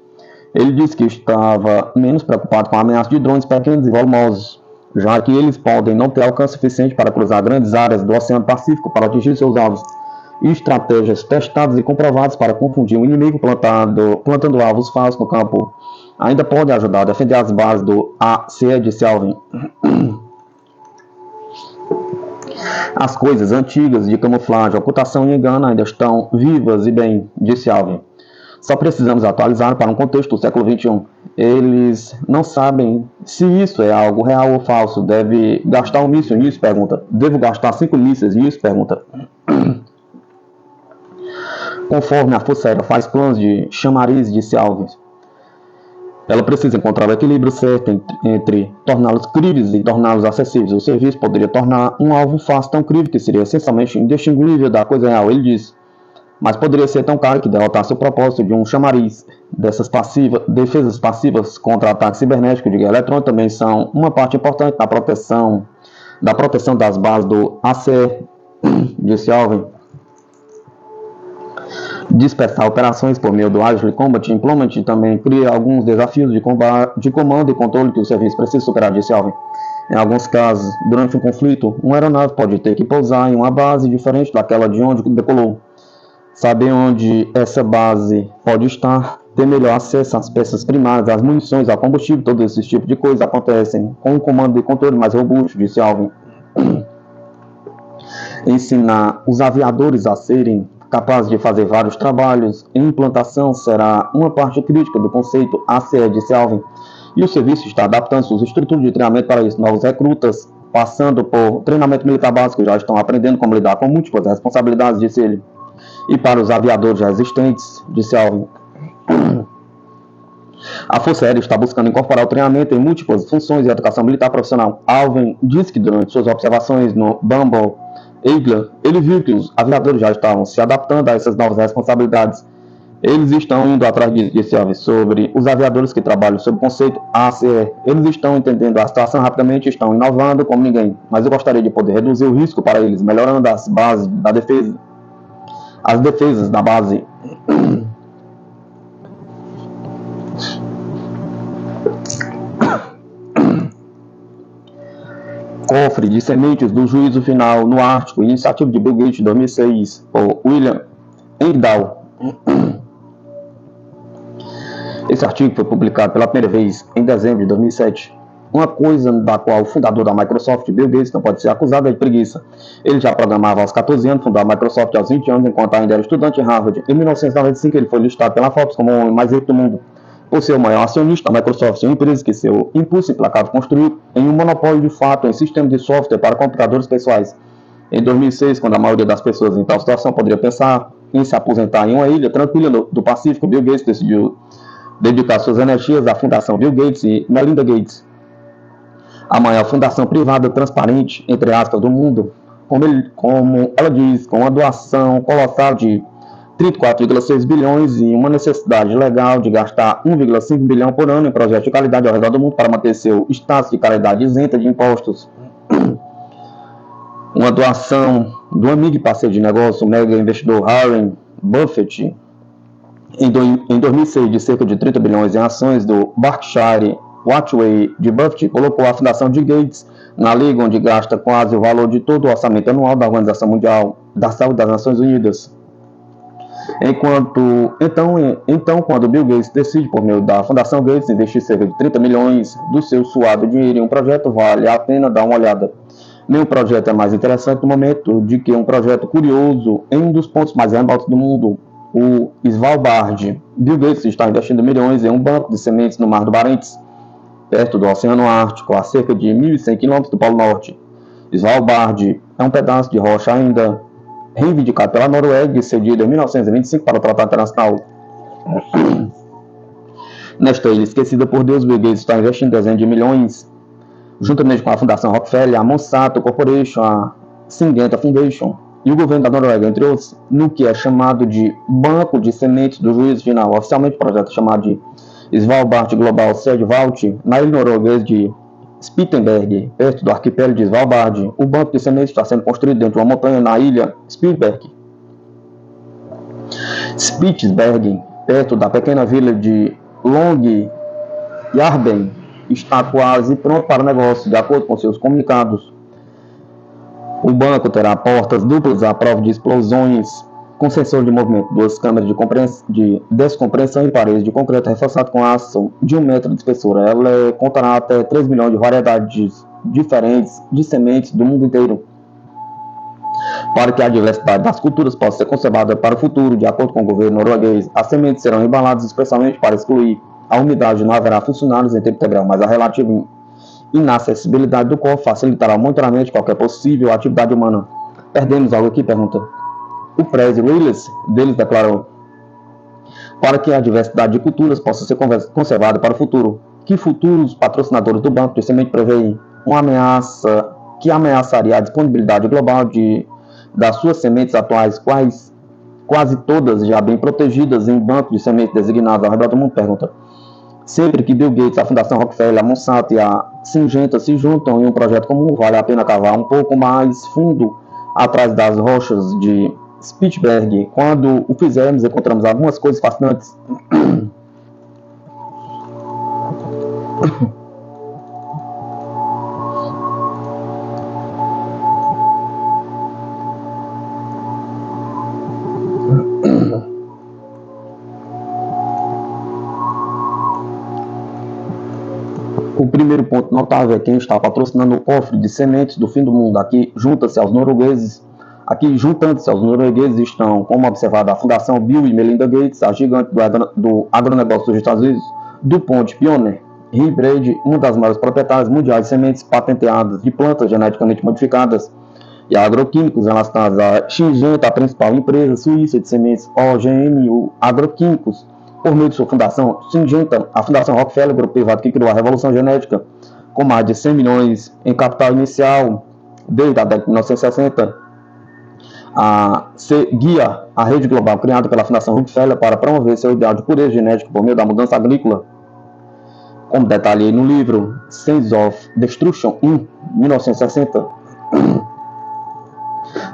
Ele disse que estava menos preocupado com a ameaça de drones pequenos e volumosos, já que eles podem não ter alcance suficiente para cruzar grandes áreas do Oceano Pacífico para atingir seus alvos, e estratégias testadas e comprovadas para confundir o inimigo plantando alvos falsos no campo ainda podem ajudar a defender as bases do ACE, disse Alvin. As coisas antigas de camuflagem, ocultação e engano ainda estão vivas e bem, disse Alvin. Só precisamos atualizar para um contexto do século XXI. Eles não sabem se isso é algo real ou falso. Deve gastar um míssil nisso? Pergunta. Devo gastar 5 mísseis nisso? Pergunta. Conforme a Força Aérea faz planos de chamariz, disse Alvin, ela precisa encontrar o equilíbrio certo entre torná-los críveis e torná-los acessíveis. O serviço poderia tornar um alvo fácil tão crível que seria essencialmente indistinguível da coisa real, ele disse. mas poderia ser tão caro que derrotasse o propósito de um chamariz. Defesas passivas contra ataques cibernéticos de guerra eletrônica também são uma parte importante da proteção das bases do ACE, disse Alvin. Dispersar operações por meio do Agile Combat Implement também cria alguns desafios de comando e controle que o serviço precisa superar, disse Alvin. Em alguns casos, durante um conflito, uma aeronave pode ter que pousar em uma base diferente daquela de onde decolou. Saber onde essa base pode estar, ter melhor acesso às peças primárias, às munições, ao combustível, todos esses tipos de coisas acontecem com um comando e controle mais robusto, disse Alvin. Ensinar os aviadores a serem capazes de fazer vários trabalhos em implantação será uma parte crítica do conceito ACE, disse Alvin. E o serviço está adaptando suas estruturas de treinamento para isso. Novos recrutas, passando por treinamento militar básico, já estão aprendendo como lidar com múltiplas responsabilidades, disse ele. E para os aviadores já existentes, disse Alvin. A Força Aérea está buscando incorporar o treinamento em múltiplas funções e educação militar profissional. Alvin disse que durante suas observações no Bumble Eagle, ele viu que os aviadores já estavam se adaptando a essas novas responsabilidades. Eles estão indo atrás disso, disse Alvin, sobre os aviadores que trabalham sob o conceito ACE. Eles estão entendendo a situação rapidamente, estão inovando como ninguém. Mas eu gostaria de poder reduzir o risco para eles, melhorando as bases da defesa, as defesas da base. Cofre de sementes do juízo final no Ártico, iniciativa de Bill Gates, 2006, por William Engdahl. Esse artigo foi publicado pela primeira vez em dezembro de 2007. Uma coisa da qual o fundador da Microsoft, Bill Gates, não pode ser acusado é de preguiça. Ele já programava aos 14 anos, fundou a Microsoft aos 20 anos, enquanto ainda era estudante em Harvard. Em 1995, ele foi listado pela Forbes como o homem mais rico do mundo. Por ser o maior acionista, a Microsoft é uma empresa que seu impulso implacável construiu em um monopólio de fato em sistemas de software para computadores pessoais. Em 2006, quando a maioria das pessoas em tal situação poderia pensar em se aposentar em uma ilha tranquila do Pacífico, Bill Gates decidiu dedicar suas energias à Fundação Bill Gates e Melinda Gates, a maior fundação privada transparente, entre aspas, do mundo. Como ela diz, com uma doação colossal de 34,6 bilhões e uma necessidade legal de gastar 1,5 bilhão por ano em projetos de qualidade ao redor do mundo para manter seu status de qualidade isenta de impostos. Uma doação do amigo e parceiro de negócio, o mega investidor Warren Buffett, em 2006, de cerca de 30 bilhões em ações do Berkshire Hathaway de Buffett, colocou a Fundação de Gates na liga onde gasta quase o valor de todo o orçamento anual da Organização Mundial da Saúde das Nações Unidas. Então, quando Bill Gates decide, por meio da Fundação Gates, investir cerca de 30 milhões do seu suado dinheiro em um projeto, vale a pena dar uma olhada. Nenhum projeto é mais interessante no momento do que um projeto curioso em um dos pontos mais remotos do mundo, o Svalbard. Bill Gates está investindo milhões em um banco de sementes no Mar do Barents, perto do Oceano Ártico, a cerca de 1.100 km do Polo Norte. Svalbard é um pedaço de rocha ainda reivindicado pela Noruega e cedido em 1925 para o Tratado Internacional. Nesta ilha esquecida por Deus, Bill Gates está investindo dezenas de milhões, juntamente com a Fundação Rockefeller, a Monsanto Corporation, a Syngenta Foundation e o governo da Noruega, entre outros, no que é chamado de Banco de Sementes do Juízo Final. Oficialmente, o projeto é chamado de Svalbard Global Seed Vault, na ilha norueguesa de Spitsbergen, perto do arquipélago de Svalbard. O banco de sementes está sendo construído dentro de uma montanha na ilha Spitsbergen, perto da pequena vila de Longyearbyen, está quase pronto para o negócio, de acordo com seus comunicados. O banco terá portas duplas à prova de explosões, com sensor de movimento, duas câmeras de descompressão e paredes de concreto reforçado com aço de 1 metro de espessura. Ela contará até 3 milhões de variedades diferentes de sementes do mundo inteiro, para que a diversidade das culturas possa ser conservada para o futuro. De acordo com o governo norueguês, as sementes serão embaladas especialmente para excluir a umidade. Não haverá funcionários em tempo integral, mas a relativa inacessibilidade do corpo facilitará o monitoramento de qualquer possível atividade humana. Perdemos algo aqui? Pergunta. O Prezi Willis deles declarou: para que a diversidade de culturas possa ser conservada para o futuro. Que futuros patrocinadores do banco de semente preveem uma ameaça que ameaçaria a disponibilidade global das suas sementes atuais? Quais quase todas já bem protegidas em bancos de sementes designados ao redor do mundo, pergunta. Sempre que Bill Gates, a Fundação Rockefeller, a Monsanto e a Syngenta se juntam em um projeto comum, vale a pena cavar um pouco mais fundo atrás das rochas de Spitsberg. Quando o fizermos, encontramos algumas coisas fascinantes. O primeiro ponto notável é quem está patrocinando o cofre de sementes do fim do mundo. Aqui juntando-se aos noruegueses estão, como observado, a Fundação Bill e Melinda Gates, a gigante do agronegócio dos Estados Unidos, DuPont, Pioneer, Hybrid, uma das maiores proprietárias mundiais de sementes patenteadas de plantas geneticamente modificadas, e a agroquímicos relacionados à Syngenta, a principal empresa suíça de sementes OGM Agroquímicos. Por meio de sua fundação, Syngenta, a Fundação Rockefeller, grupo privado que criou a revolução genética, com mais de 100 milhões em capital inicial desde a década de 1960, seguia a rede global criada pela Fundação Rockefeller para promover seu ideal de pureza genética por meio da mudança agrícola, como detalhei no livro Seeds of Destruction, em 1960.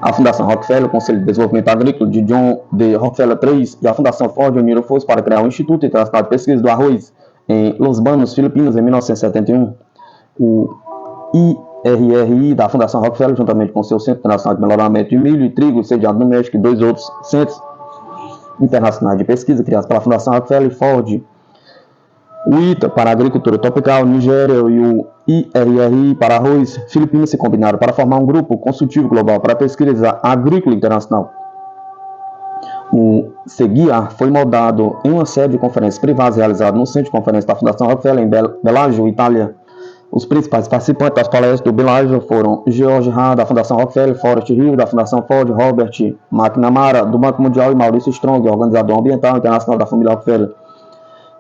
A Fundação Rockefeller, o Conselho de Desenvolvimento Agrícola de John D. Rockefeller III e a Fundação Ford uniram forças para criar o Instituto Internacional de Pesquisa do Arroz em Los Banos, Filipinas, em 1971. O IRRI da Fundação Rockefeller, juntamente com seu Centro Internacional de Melhoramento de Milho e Trigo, sediado no México, e dois outros centros internacionais de pesquisa criados pela Fundação Rockefeller e Ford, o ITA para a agricultura tropical, Nigéria, e o IRRI para arroz, Filipinas, se combinaram para formar um grupo consultivo global para a pesquisa agrícola internacional. O SEGIAR foi moldado em uma série de conferências privadas realizadas no Centro de Conferência da Fundação Rockefeller em Bellagio, Itália. Os principais participantes das palestras do Bellagio foram George Hahn, da Fundação Rockefeller, Forrest Hill, da Fundação Ford, Robert McNamara, do Banco Mundial, e Maurício Strong, organizador ambiental internacional da família Rockefeller,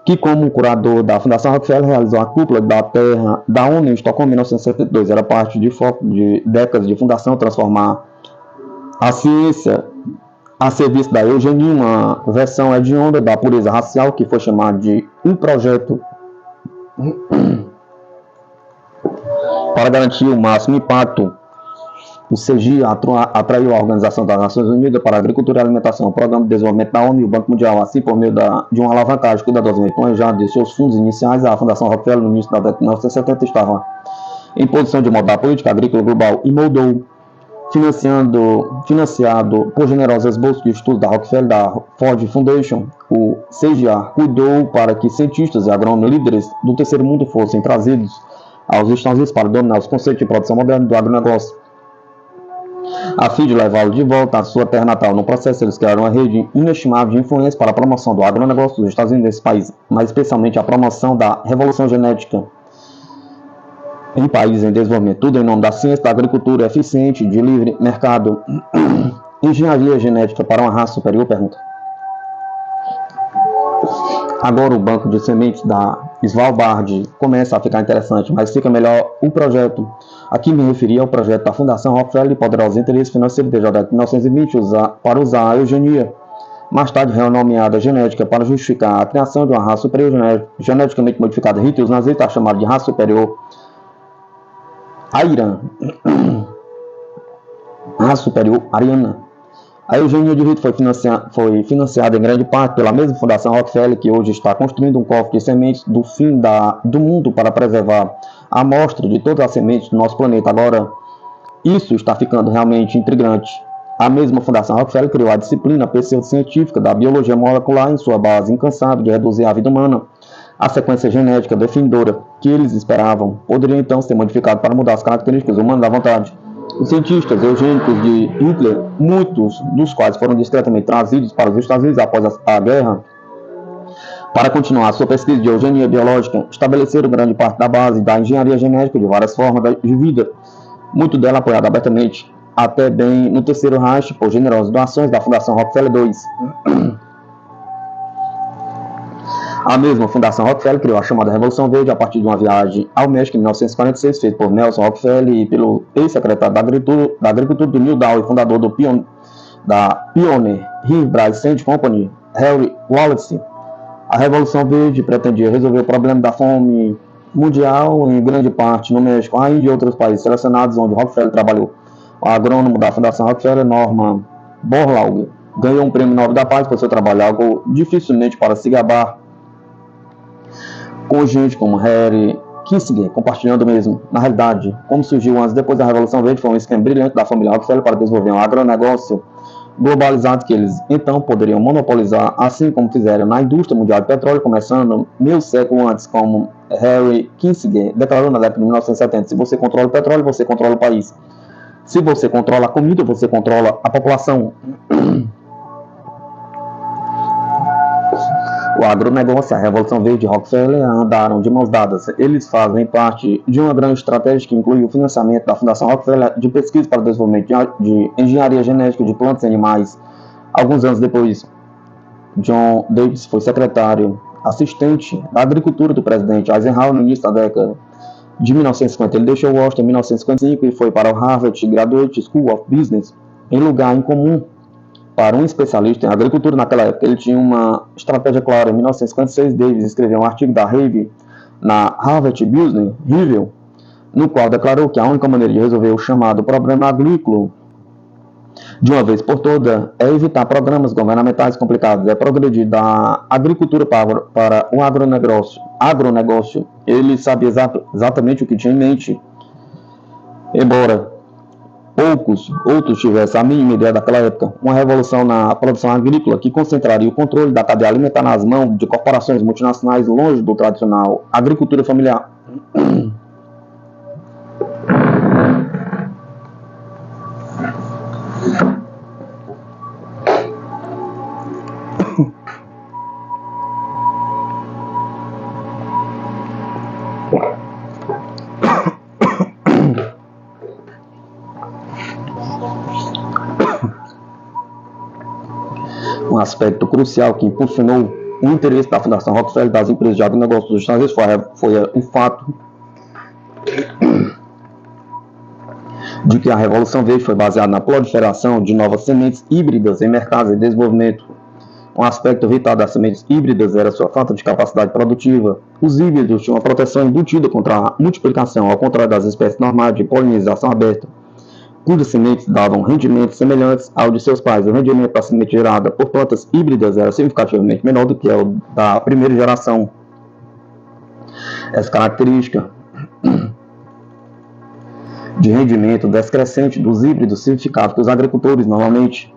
que, como curador da Fundação Rockefeller, realizou a cúpula da Terra da ONU em Estocolmo em 1972. Era parte de foco de décadas de fundação transformar a ciência a serviço da eugenia, uma versão hedionda da pureza racial, que foi chamado de um projeto para garantir o máximo impacto. O CGI atraiu a Organização das Nações Unidas para a Agricultura e Alimentação, o Programa de Desenvolvimento da ONU e o Banco Mundial, assim por meio de uma alavancagem cuidadosamente planejada de seus fundos iniciais. A Fundação Rockefeller, no início da década de 1970, estava em posição de moldar a política agrícola global e moldou, financiado por generosos bolsas de estudo da Rockefeller, da Ford Foundation. O CGI cuidou para que cientistas e agrônomos líderes do terceiro mundo fossem trazidos aos Estados Unidos para dominar os conceitos de produção moderna do agronegócio, a fim de levá-lo de volta à sua terra natal. No processo, eles criaram uma rede inestimável de influência para a promoção do agronegócio dos Estados Unidos nesse país, mas especialmente a promoção da revolução genética em países em desenvolvimento. Tudo em nome da ciência, da agricultura eficiente, de livre mercado. Engenharia genética para uma raça superior, pergunta. Agora o banco de sementes da Svalbard começa a ficar interessante, mas fica melhor o projeto. Aqui me referi ao projeto da Fundação Rockefeller e poderosos interesses financeiros desde a década de 1920 para usar a eugenia, mais tarde renomeada genética, para justificar a criação de uma raça superior geneticamente modificada. Hitler, os nazistas, chamaram de raça superior Aryan, raça superior ariana. A eugenia de Hitler foi financiada em grande parte pela mesma Fundação Rockefeller, que hoje está construindo um cofre de sementes do fim do mundo para preservar a amostra de todas as sementes do nosso planeta. Agora, isso está ficando realmente intrigante. A mesma Fundação Rockefeller criou a disciplina pseudocientífica da biologia molecular em sua base incansável de reduzir a vida humana. A sequência genética definidora que eles esperavam poderia então ser modificada para mudar as características humanas da vontade. Os cientistas eugênicos de Hitler, muitos dos quais foram discretamente trazidos para os Estados Unidos após a guerra, para continuar sua pesquisa de eugenia biológica, estabeleceram grande parte da base da engenharia genética de várias formas de vida, muito dela apoiada abertamente, até bem no Terceiro Reich, por generosas doações da Fundação Rockefeller II. A mesma Fundação Rockefeller criou a chamada Revolução Verde a partir de uma viagem ao México em 1946, feita por Nelson Rockefeller e pelo ex-secretário da Agricultura do New Down e fundador do da Pioneer River Sand Company, Henry Wallace, a Revolução Verde pretendia resolver o problema da fome mundial, em grande parte no México, a Índia e outros países selecionados onde Rockefeller trabalhou. O agrônomo da Fundação Rockefeller, Norman Borlaug, ganhou um prêmio Nobel da Paz por seu trabalho, algo dificilmente para se gabar, com gente como Harry Kissinger compartilhando o mesmo. Na realidade, como surgiu antes e depois da Revolução Verde, foi um esquema brilhante da família Rockefeller para desenvolver um agronegócio globalizado que eles então poderiam monopolizar, assim como fizeram na indústria mundial de petróleo, começando meio século antes, como Harry Kissinger declarou na década de 1970. Se você controla o petróleo, você controla o país. Se você controla a comida, você controla a população. O agronegócio e a Revolução Verde e Rockefeller andaram de mãos dadas. Eles fazem parte de uma grande estratégia que inclui o financiamento da Fundação Rockefeller de pesquisa para o desenvolvimento de engenharia genética de plantas e animais. Alguns anos depois, John Davis foi secretário assistente da agricultura do presidente Eisenhower no início da década de 1950. Ele deixou Washington em 1955 e foi para o Harvard Graduate School of Business, em lugar incomum para um especialista em agricultura naquela época. Ele tinha uma estratégia clara. Em 1956, Davis escreveu um artigo da Harvard na Harvard Business Review, no qual declarou que a única maneira de resolver o chamado problema agrícola de uma vez por toda é evitar programas governamentais complicados, é progredir da agricultura para o agronegócio. Ele sabia exatamente o que tinha em mente, embora poucos outros tivessem a mínima ideia daquela época. Uma revolução na produção agrícola que concentraria o controle da cadeia alimentar nas mãos de corporações multinacionais, longe do tradicional agricultura familiar. Um aspecto crucial que impulsionou o interesse da Fundação Rockefeller das empresas de agronegócio dos Estados Unidos foi o fato de que a Revolução Verde foi baseada na proliferação de novas sementes híbridas em mercados em desenvolvimento. Um aspecto vital das sementes híbridas era sua falta de capacidade produtiva. Os híbridos tinham uma proteção embutida contra a multiplicação, ao contrário das espécies normais de polinização aberta, cujas sementes davam rendimentos semelhantes ao de seus pais. O rendimento da semente gerada por plantas híbridas era significativamente menor do que o da primeira geração. Essa característica de rendimento descrescente dos híbridos significava que os agricultores normalmente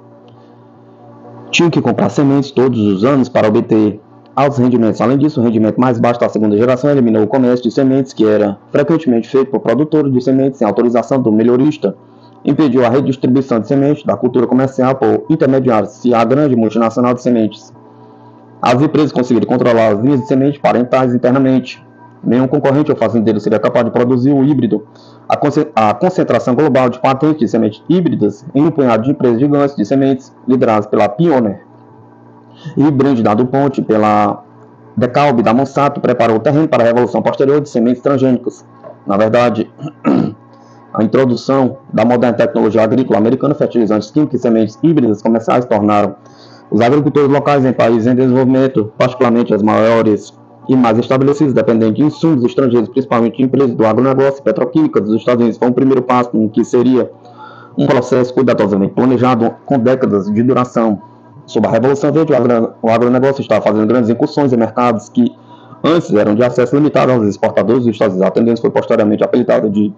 tinham que comprar sementes todos os anos para obter altos rendimentos. Além disso, o rendimento mais baixo da segunda geração eliminou o comércio de sementes, que era frequentemente feito por produtores de sementes sem autorização do melhorista, impediu a redistribuição de sementes da cultura comercial por intermediários e a grande multinacional de sementes. As empresas conseguiram controlar as linhas de sementes parentais internamente. Nenhum concorrente ou fazendeiro seria capaz de produzir o híbrido. A concentração global de patentes de sementes híbridas em um punhado de empresas gigantes de sementes, lideradas pela Pioneer e Brand da DuPont, pela DeKalb da Monsanto, preparou o terreno para a revolução posterior de sementes transgênicas. Na verdade, a introdução da moderna tecnologia agrícola americana, fertilizantes químicos e sementes híbridas comerciais tornaram os agricultores locais em países em desenvolvimento, particularmente as maiores e mais estabelecidos, dependentes de insumos estrangeiros, principalmente de empresas do agronegócio e petroquímica dos Estados Unidos. Foi um primeiro passo no que seria um processo cuidadosamente planejado com décadas de duração. Sob a Revolução Verde, o agronegócio estava fazendo grandes incursões em mercados que antes eram de acesso limitado aos exportadores dos Estados Unidos. A tendência foi posteriormente apelidada de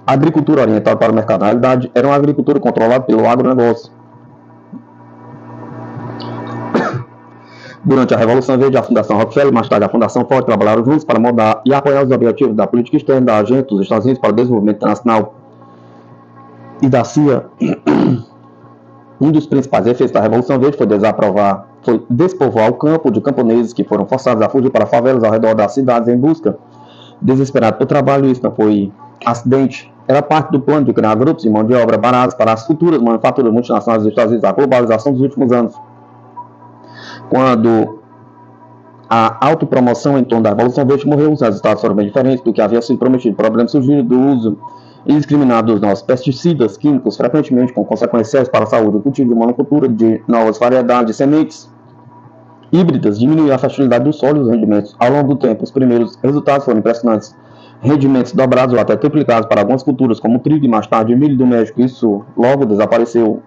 agricultura orientada para o mercado. Na realidade, era uma agricultura controlada pelo agronegócio. Durante a Revolução Verde, a Fundação Rockefeller e mais tarde a Fundação Ford trabalharam juntos para mudar e apoiar os objetivos da política externa da Agência dos Estados Unidos para o Desenvolvimento Internacional e da CIA. Um dos principais efeitos da Revolução Verde foi despovoar o campo de camponeses que foram forçados a fugir para favelas ao redor das cidades em busca desesperada por trabalho. Isso não foi acidente. Era parte do plano de criar grupos de mão de obra baratos para as futuras manufaturas multinacionais dos Estados Unidos. A globalização dos últimos anos, quando a autopromoção em torno da Revolução Verde morreu, os resultados foram bem diferentes do que havia sido prometido. Problemas surgiram do uso indiscriminados nos pesticidas químicos, frequentemente com consequências para a saúde, o cultivo de monocultura de novas variedades de sementes híbridas diminuiu a fertilidade do solo e os rendimentos. Ao longo do tempo, os primeiros resultados foram impressionantes. Rendimentos dobrados ou até triplicados para algumas culturas, como trigo e mais tarde milho do México. Isso logo desapareceu.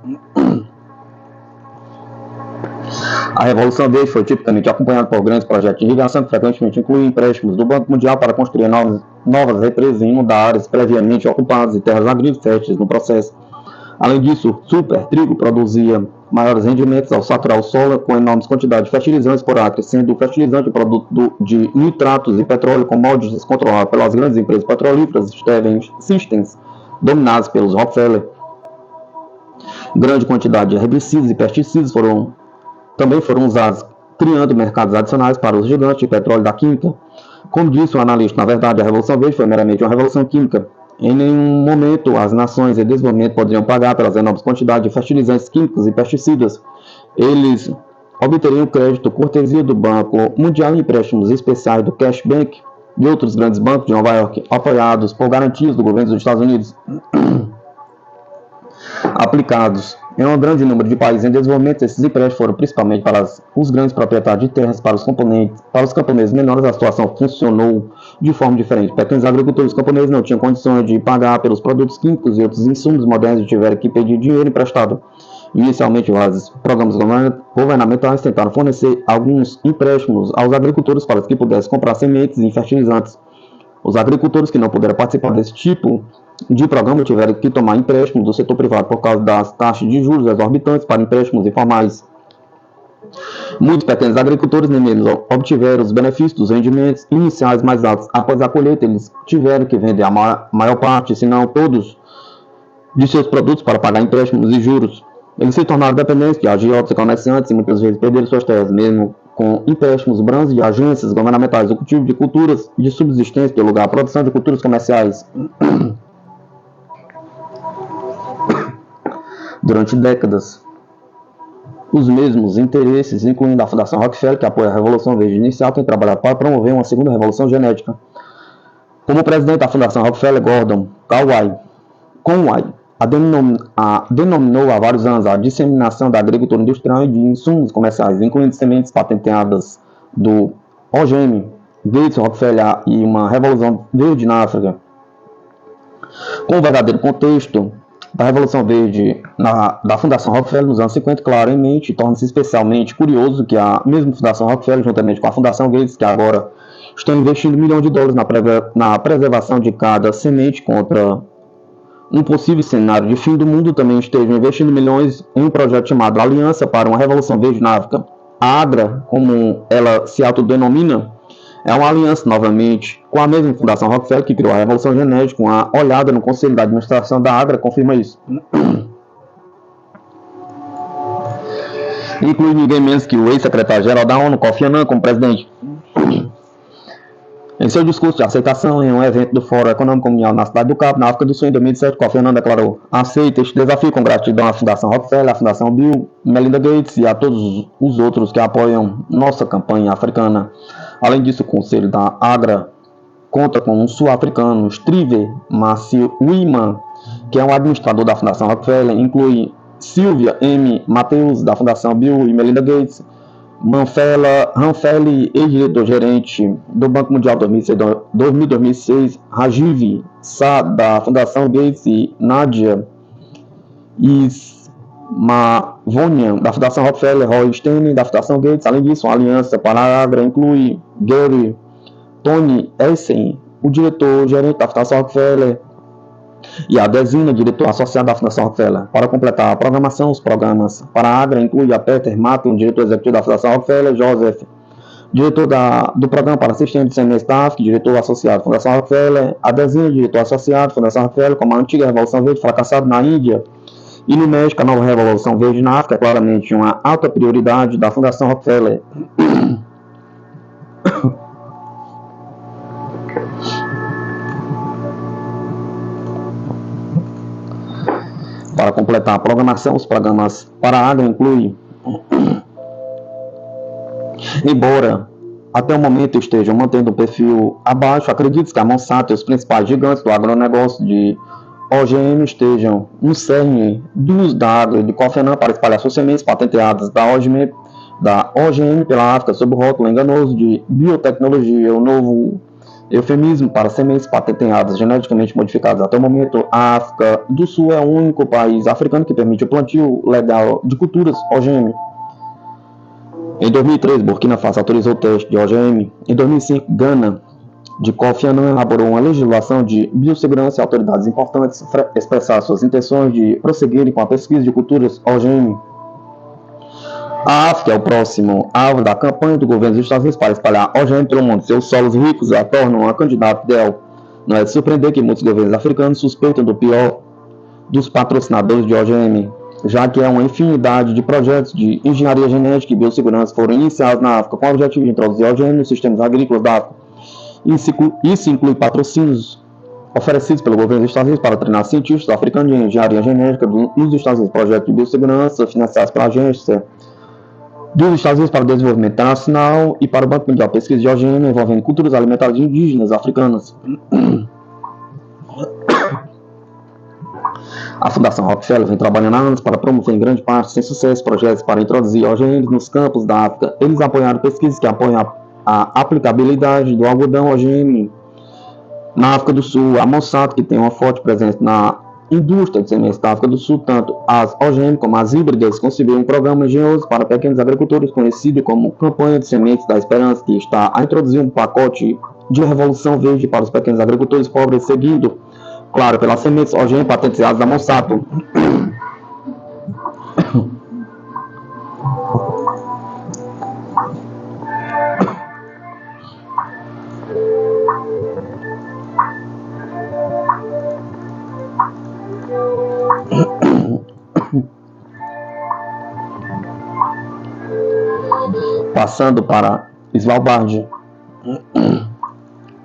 A Revolução Verde foi tipicamente acompanhada por grandes projetos de irrigação que frequentemente incluíam empréstimos do Banco Mundial para construir novas represas em inundar áreas previamente ocupadas e terras agrícolas férteis no processo. Além disso, Super Trigo produzia maiores rendimentos ao saturar o solo com enormes quantidades de fertilizantes por acre, sendo o fertilizante o produto de nitratos e petróleo commodities controlado pelas grandes empresas petrolíferas Systems, dominadas pelos Rockefeller. Grande quantidade de herbicidas e pesticidas também foram usados, criando mercados adicionais para os gigantes de petróleo da química. Como disse o analista, na verdade, a Revolução Verde foi meramente uma revolução química. Em nenhum momento as nações em desenvolvimento poderiam pagar pelas enormes quantidades de fertilizantes químicos e pesticidas. Eles obteriam crédito, cortesia do Banco Mundial e empréstimos especiais do Cash Bank e outros grandes bancos de Nova York, apoiados por garantias do governo dos Estados Unidos, aplicados em um grande número de países em desenvolvimento. Esses empréstimos foram principalmente para os grandes proprietários de terras. Para os camponeses menores, a situação funcionou de forma diferente. Pequenos agricultores camponeses não tinham condições de pagar pelos produtos químicos e outros insumos modernos e tiveram que pedir dinheiro emprestado. Inicialmente, os programas governamentais tentaram fornecer alguns empréstimos aos agricultores para que pudessem comprar sementes e fertilizantes. Os agricultores que não puderam participar desse tipo de programa tiveram que tomar empréstimos do setor privado por causa das taxas de juros exorbitantes para empréstimos informais. Muitos pequenos agricultores nem mesmo obtiveram os benefícios dos rendimentos iniciais mais altos. Após a colheita, eles tiveram que vender a maior parte, se não todos, de seus produtos para pagar empréstimos e juros. Eles se tornaram dependentes de agiotas e comerciantes e muitas vezes perderam suas terras, mesmo com empréstimos brancos de agências governamentais. O cultivo de culturas de subsistência deu lugar à produção de culturas comerciais. Durante décadas, os mesmos interesses, incluindo a Fundação Rockefeller, que apoia a Revolução Verde Inicial, têm trabalhado para promover uma segunda revolução genética. Como presidente da Fundação Rockefeller, Gordon Conway denominou há vários anos a disseminação da agricultura industrial e de insumos comerciais, incluindo sementes patenteadas do OGM, Gates, Rockefeller e uma revolução verde na Com o verdadeiro contexto da Revolução Verde da Fundação Rockefeller nos anos 50, claro, em mente, torna-se especialmente curioso que a mesma Fundação Rockefeller, juntamente com a Fundação Gates, que agora estão investindo milhões de dólares na preservação de cada semente contra um possível cenário de fim do mundo, também estejam investindo milhões em um projeto chamado Aliança para uma Revolução Verde na África. A AGRA, como ela se autodenomina, é uma aliança, novamente, com a mesma Fundação Rockefeller, que criou a Revolução Genética. Uma olhada no Conselho da Administração da AGRA confirma isso. Inclui ninguém menos que o ex-secretário-geral da ONU, Kofi Annan, como presidente. Em seu discurso de aceitação em um evento do Fórum Econômico Mundial na cidade do Cabo, na África do Sul, em 2007, Kofi Annan declarou: aceito este desafio com gratidão à Fundação Rockefeller, à Fundação Bill, Melinda Gates e a todos os outros que apoiam nossa campanha africana. Além disso, o Conselho da AGRA conta com um sul-africano, Strive Masiyiwa, que é um administrador da Fundação Rockefeller, inclui Sylvia M. Matthews, da Fundação Bill e Melinda Gates, Ranfeli, ex-diretor-gerente do Banco Mundial 2006, Rajiv Shah, da Fundação Gates, e Nadia Ismavonian, da Fundação Rockefeller, Roy Stein, da Fundação Gates. Além disso, a aliança para a AGRA inclui Gary Tony Essen, o diretor-gerente da Fundação Rockefeller, e a Desina, diretor associado da Fundação Rockefeller. Para completar a programação, os programas para a AGRA incluem a Peter Matlin, diretor executivo da Fundação Rockefeller, Joseph, diretor do programa para assistente de senior staff, diretor associado da Fundação Rockefeller, a Desina, diretor associado da Fundação Rockefeller, como a antiga Revolução Verde fracassada na Índia e no México. A nova Revolução Verde na África é claramente uma alta prioridade da Fundação Rockefeller. Para completar a programação, os programas para a AGRA incluem, embora até o momento estejam mantendo um perfil abaixo, acredito que a Monsanto e os principais gigantes do agronegócio de OGM estejam no cerne do uso da água de Kofi Annan para espalhar suas sementes patenteadas da OGM pela África sob o rótulo enganoso de biotecnologia, o novo eufemismo para sementes patenteadas geneticamente modificadas. Até o momento, a África do Sul é o único país africano que permite o plantio legal de culturas OGM. Em 2003, Burkina Faso autorizou o teste de OGM. Em 2005, Gana, de Kofi Annan, elaborou uma legislação de biossegurança e autoridades importantes expressaram suas intenções de prosseguirem com a pesquisa de culturas OGM. A África é o próximo alvo da campanha do governo dos Estados Unidos para espalhar OGM pelo mundo. Seus solos ricos a tornam a candidata ideal. Não é de surpreender que muitos governos africanos suspeitam do pior dos patrocinadores de OGM, já que uma infinidade de projetos de engenharia genética e biossegurança foram iniciados na África com o objetivo de introduzir OGM nos sistemas agrícolas da África. Isso inclui patrocínios oferecidos pelo governo dos Estados Unidos para treinar cientistas africanos de engenharia genética nos Estados Unidos, projetos de biossegurança financiados pela agência dos Estados Unidos para o Desenvolvimento Internacional e para o Banco Mundial Pesquisa de OGM envolvendo culturas alimentares indígenas africanas. A Fundação Rockefeller vem trabalhando há anos para promover em grande parte, sem sucesso, projetos para introduzir OGMs nos campos da África. Eles apoiaram pesquisas que apoiam a aplicabilidade do algodão OGM na África do Sul. A Monsanto, que tem uma forte presença na indústria de sementes da África do Sul, tanto as OGM como as híbridas, concebeu um programa engenhoso para pequenos agricultores conhecido como Campanha de Sementes da Esperança, que está a introduzir um pacote de revolução verde para os pequenos agricultores pobres, seguindo, claro, pelas sementes OGM patenteadas da Monsanto. Passando para Svalbard.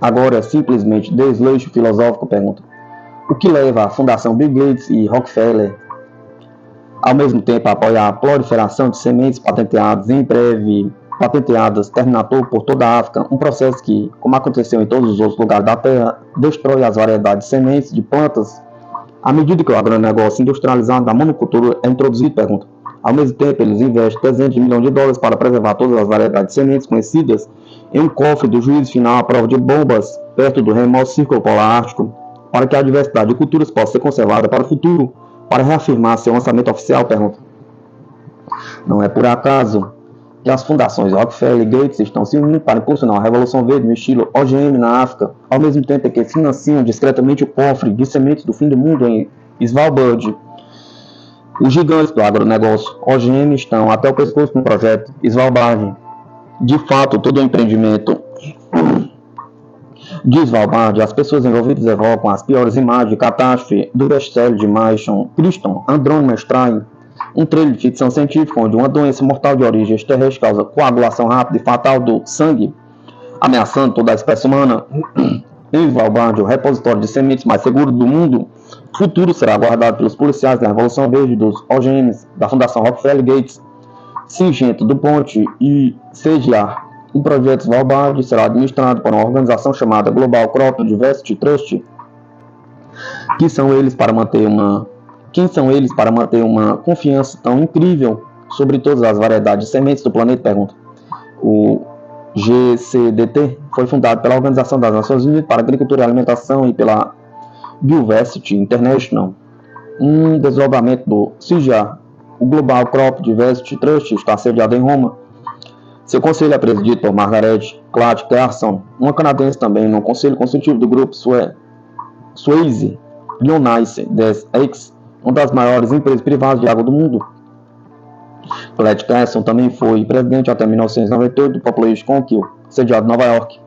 Agora, simplesmente desleixo filosófico, pergunta: o que leva a Fundação Bill Gates e Rockefeller ao mesmo tempo a apoiar a proliferação de sementes patenteadas, em breve patenteadas, terminatou por toda a África, um processo que, como aconteceu em todos os outros lugares da Terra, destrói as variedades de sementes de plantas à medida que o agronegócio industrializado da monocultura é introduzido, pergunta. Ao mesmo tempo, eles investem dezenas de milhões de dólares para preservar todas as variedades de sementes conhecidas em um cofre do juízo final à prova de bombas perto do remoto Círculo Polar Ártico, para que a diversidade de culturas possa ser conservada para o futuro, para reafirmar seu lançamento oficial, pergunta. Não é por acaso que as fundações Rockefeller e Gates estão se unindo para impulsionar a Revolução Verde no estilo OGM na África, ao mesmo tempo que financiam discretamente o cofre de sementes do fim do mundo em Svalbard. Os gigantes do agronegócio OGM estão até o pescoço no projeto Svalbard. De fato, todo o empreendimento de Svalbard, as pessoas envolvidas evocam as piores imagens de catástrofe do best-seller de Mason Crichton, Andrônimo Strain, um trailer de ficção científica onde uma doença mortal de origem extraterrestre causa coagulação rápida e fatal do sangue, ameaçando toda a espécie humana. Em Svalbard, o repositório de sementes mais seguro do mundo, futuro será guardado pelos policiais da Revolução Verde dos OGMs, da Fundação Rockefeller Gates, Singenta do Ponte e CGA. O projeto Svalbard será administrado por uma organização chamada Global Crop Diversity Trust. Quem são eles para manter uma confiança tão incrível sobre todas as variedades de sementes do planeta? Pergunta. O GCDT foi fundado pela Organização das Nações Unidas para Agricultura e Alimentação e pela Biodiversity International, um desdobramento do CGA. O Global Crop Diversity Trust está sediado em Roma. Seu conselho é presidido por Margaret Clark Carson, uma canadense também no conselho consultivo do grupo Swayze Lyonnaise X, uma das maiores empresas privadas de água do mundo. Clark Carson também foi presidente até 1998 do Population Council, sediado em Nova York.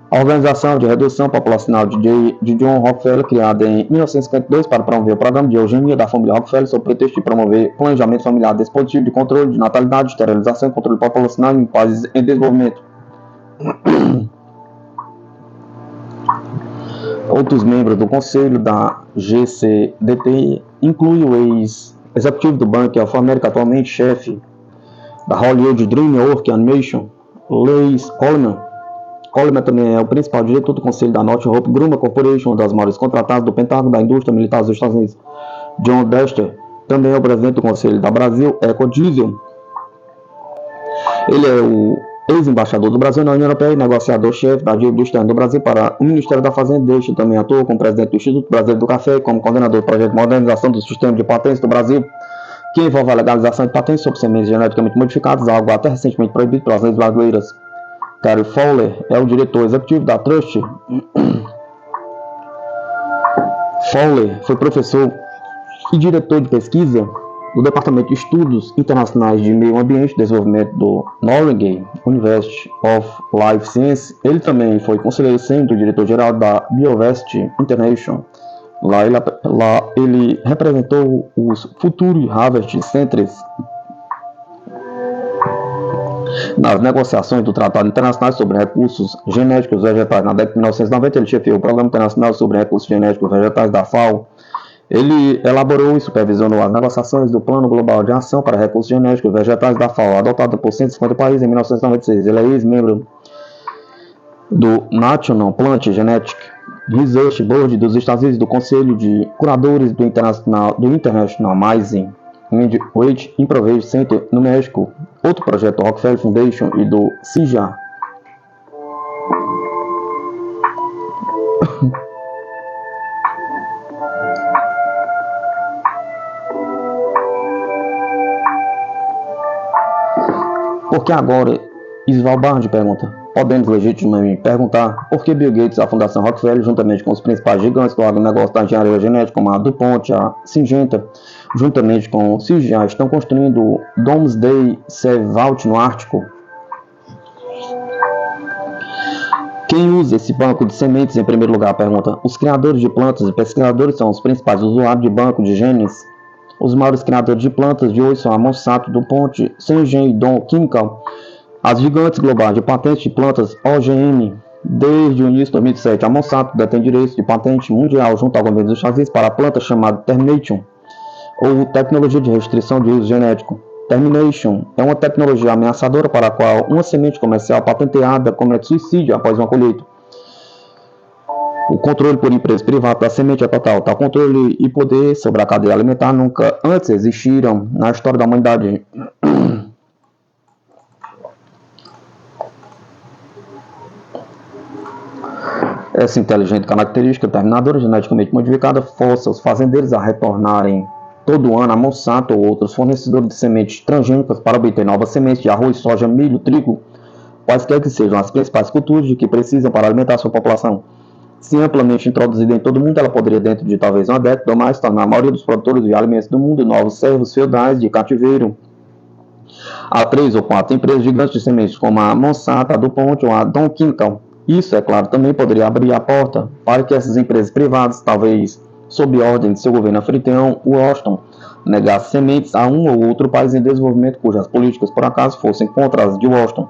A Organização de Redução Populacional de John Rockefeller, criada em 1952 para promover o programa de eugenia da família Rockefeller, sob pretexto de promover planejamento familiar, dispositivo de controle de natalidade, esterilização e controle populacional em países em desenvolvimento. Outros membros do conselho da GCDT incluem o ex-executivo do Bank of America, atualmente chefe da Hollywood DreamWorks Animation, Leigh Coleman também é o principal diretor do conselho da Northrop Grumman Corporation, uma das maiores contratadas do Pentágono da indústria militar dos Estados Unidos. John Dester também é o presidente do conselho da Brasil Ecodiesel. Ele é o ex-embaixador do Brasil na União Europeia e negociador-chefe da dívida externa do Brasil para o Ministério da Fazenda. Deste também atua como presidente do Instituto Brasileiro do Café e como coordenador do projeto de modernização do sistema de patentes do Brasil, que envolve a legalização de patentes sobre sementes geneticamente modificadas, algo até recentemente proibido pelas leis brasileiras. Gary Fowler é o diretor executivo da Trust. Fowler foi professor e diretor de pesquisa do Departamento de Estudos Internacionais de Meio Ambiente e Desenvolvimento do Norwegian University of Life Sciences. Ele também foi conselheiro sênior do diretor-geral da Biovest International. Lá ele representou os Future Harvest Centers nas negociações do Tratado Internacional sobre Recursos Genéticos Vegetais. Na década de 1990, ele chefiou o Programa Internacional sobre Recursos Genéticos Vegetais da FAO. Ele elaborou e supervisionou as negociações do Plano Global de Ação para Recursos Genéticos Vegetais da FAO, adotado por 150 países em 1996. Ele é ex-membro do National Plant Genetic Research Board dos Estados Unidos, do Conselho de Curadores do International Missing Weight Improvement Center no México, outro projeto Rockefeller Foundation e do CIJA. Porque agora, Svalbard pergunta, podemos legitimamente perguntar por que Bill Gates e a Fundação Rockefeller, juntamente com os principais gigantes do agronegócio da engenharia genética, como a DuPont, a Syngenta, juntamente com o CIJA, estão construindo o Domesday Vault no Ártico. Quem usa esse banco de sementes em primeiro lugar? Pergunta. Os criadores de plantas e pesquisadores são os principais usuários de banco de genes. Os maiores criadores de plantas de hoje são a Monsanto, DuPont, Syngenta e Dow Chemical. As gigantes globais de patentes de plantas OGM. Desde o início de 2007, a Monsanto detém direitos de patente mundial junto ao governo dos Estados Unidos para a planta chamada Termination, ou tecnologia de restrição de uso genético. Termination é uma tecnologia ameaçadora para a qual uma semente comercial patenteada comete suicídio após uma colheita. O controle por empresas privadas da semente é total. Tal controle e poder sobre a cadeia alimentar nunca antes existiram na história da humanidade. Essa inteligente característica terminadora geneticamente modificada força os fazendeiros a retornarem todo ano a Monsanto ou outros fornecedores de sementes transgênicas para obter novas sementes de arroz, soja, milho, trigo, quaisquer que sejam as principais culturas de que precisam para alimentar sua população. Se amplamente introduzida em todo o mundo, ela poderia, dentro de talvez uma década ou mais, tornar a maioria dos produtores de alimentos do mundo novos servos feudais de cativeiro. Há 3 ou 4 empresas gigantes de sementes, como a Monsanto, a DuPont ou a Dow Chemical. Isso, é claro, também poderia abrir a porta para que essas empresas privadas, talvez sob ordem de seu governo anfitrião, Washington, negassem sementes a um ou outro país em desenvolvimento cujas políticas, por acaso, fossem contra as de Washington.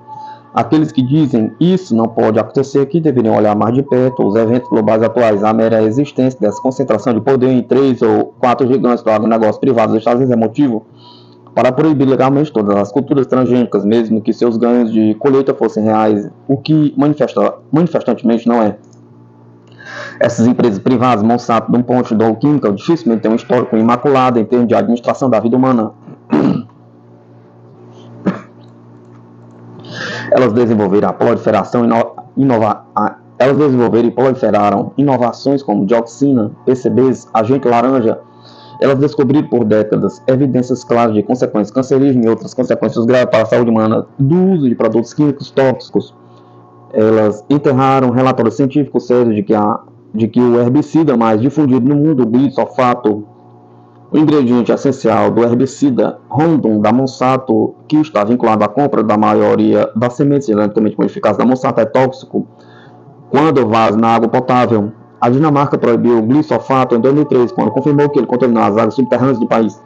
Aqueles que dizem isso não pode acontecer aqui deveriam olhar mais de perto os eventos globais atuais. A mera existência dessa concentração de poder em 3 ou 4 gigantes do agronegócio privado dos Estados Unidos é motivo para proibir legalmente todas as culturas transgênicas, mesmo que seus ganhos de colheita fossem reais, o que manifestantemente não é. Essas empresas privadas, Monsanto, DuPont, Dow Chemical, dificilmente têm um histórico imaculado em termos de administração da vida humana. Elas desenvolveram e proliferaram inovações como dioxina, PCBs, agente laranja. Elas descobriram por décadas evidências claras de consequências cancerígenas e outras consequências graves para a saúde humana do uso de produtos químicos tóxicos. Elas enterraram relatórios científicos sérios de que o herbicida mais difundido no mundo, o glifosato, o ingrediente essencial do herbicida Roundup da Monsanto, que está vinculado à compra da maioria das sementes geneticamente modificadas da Monsanto, é tóxico quando vaza na água potável. A Dinamarca proibiu o glifosato em 2003, quando confirmou que ele contaminou as águas subterrâneas do país.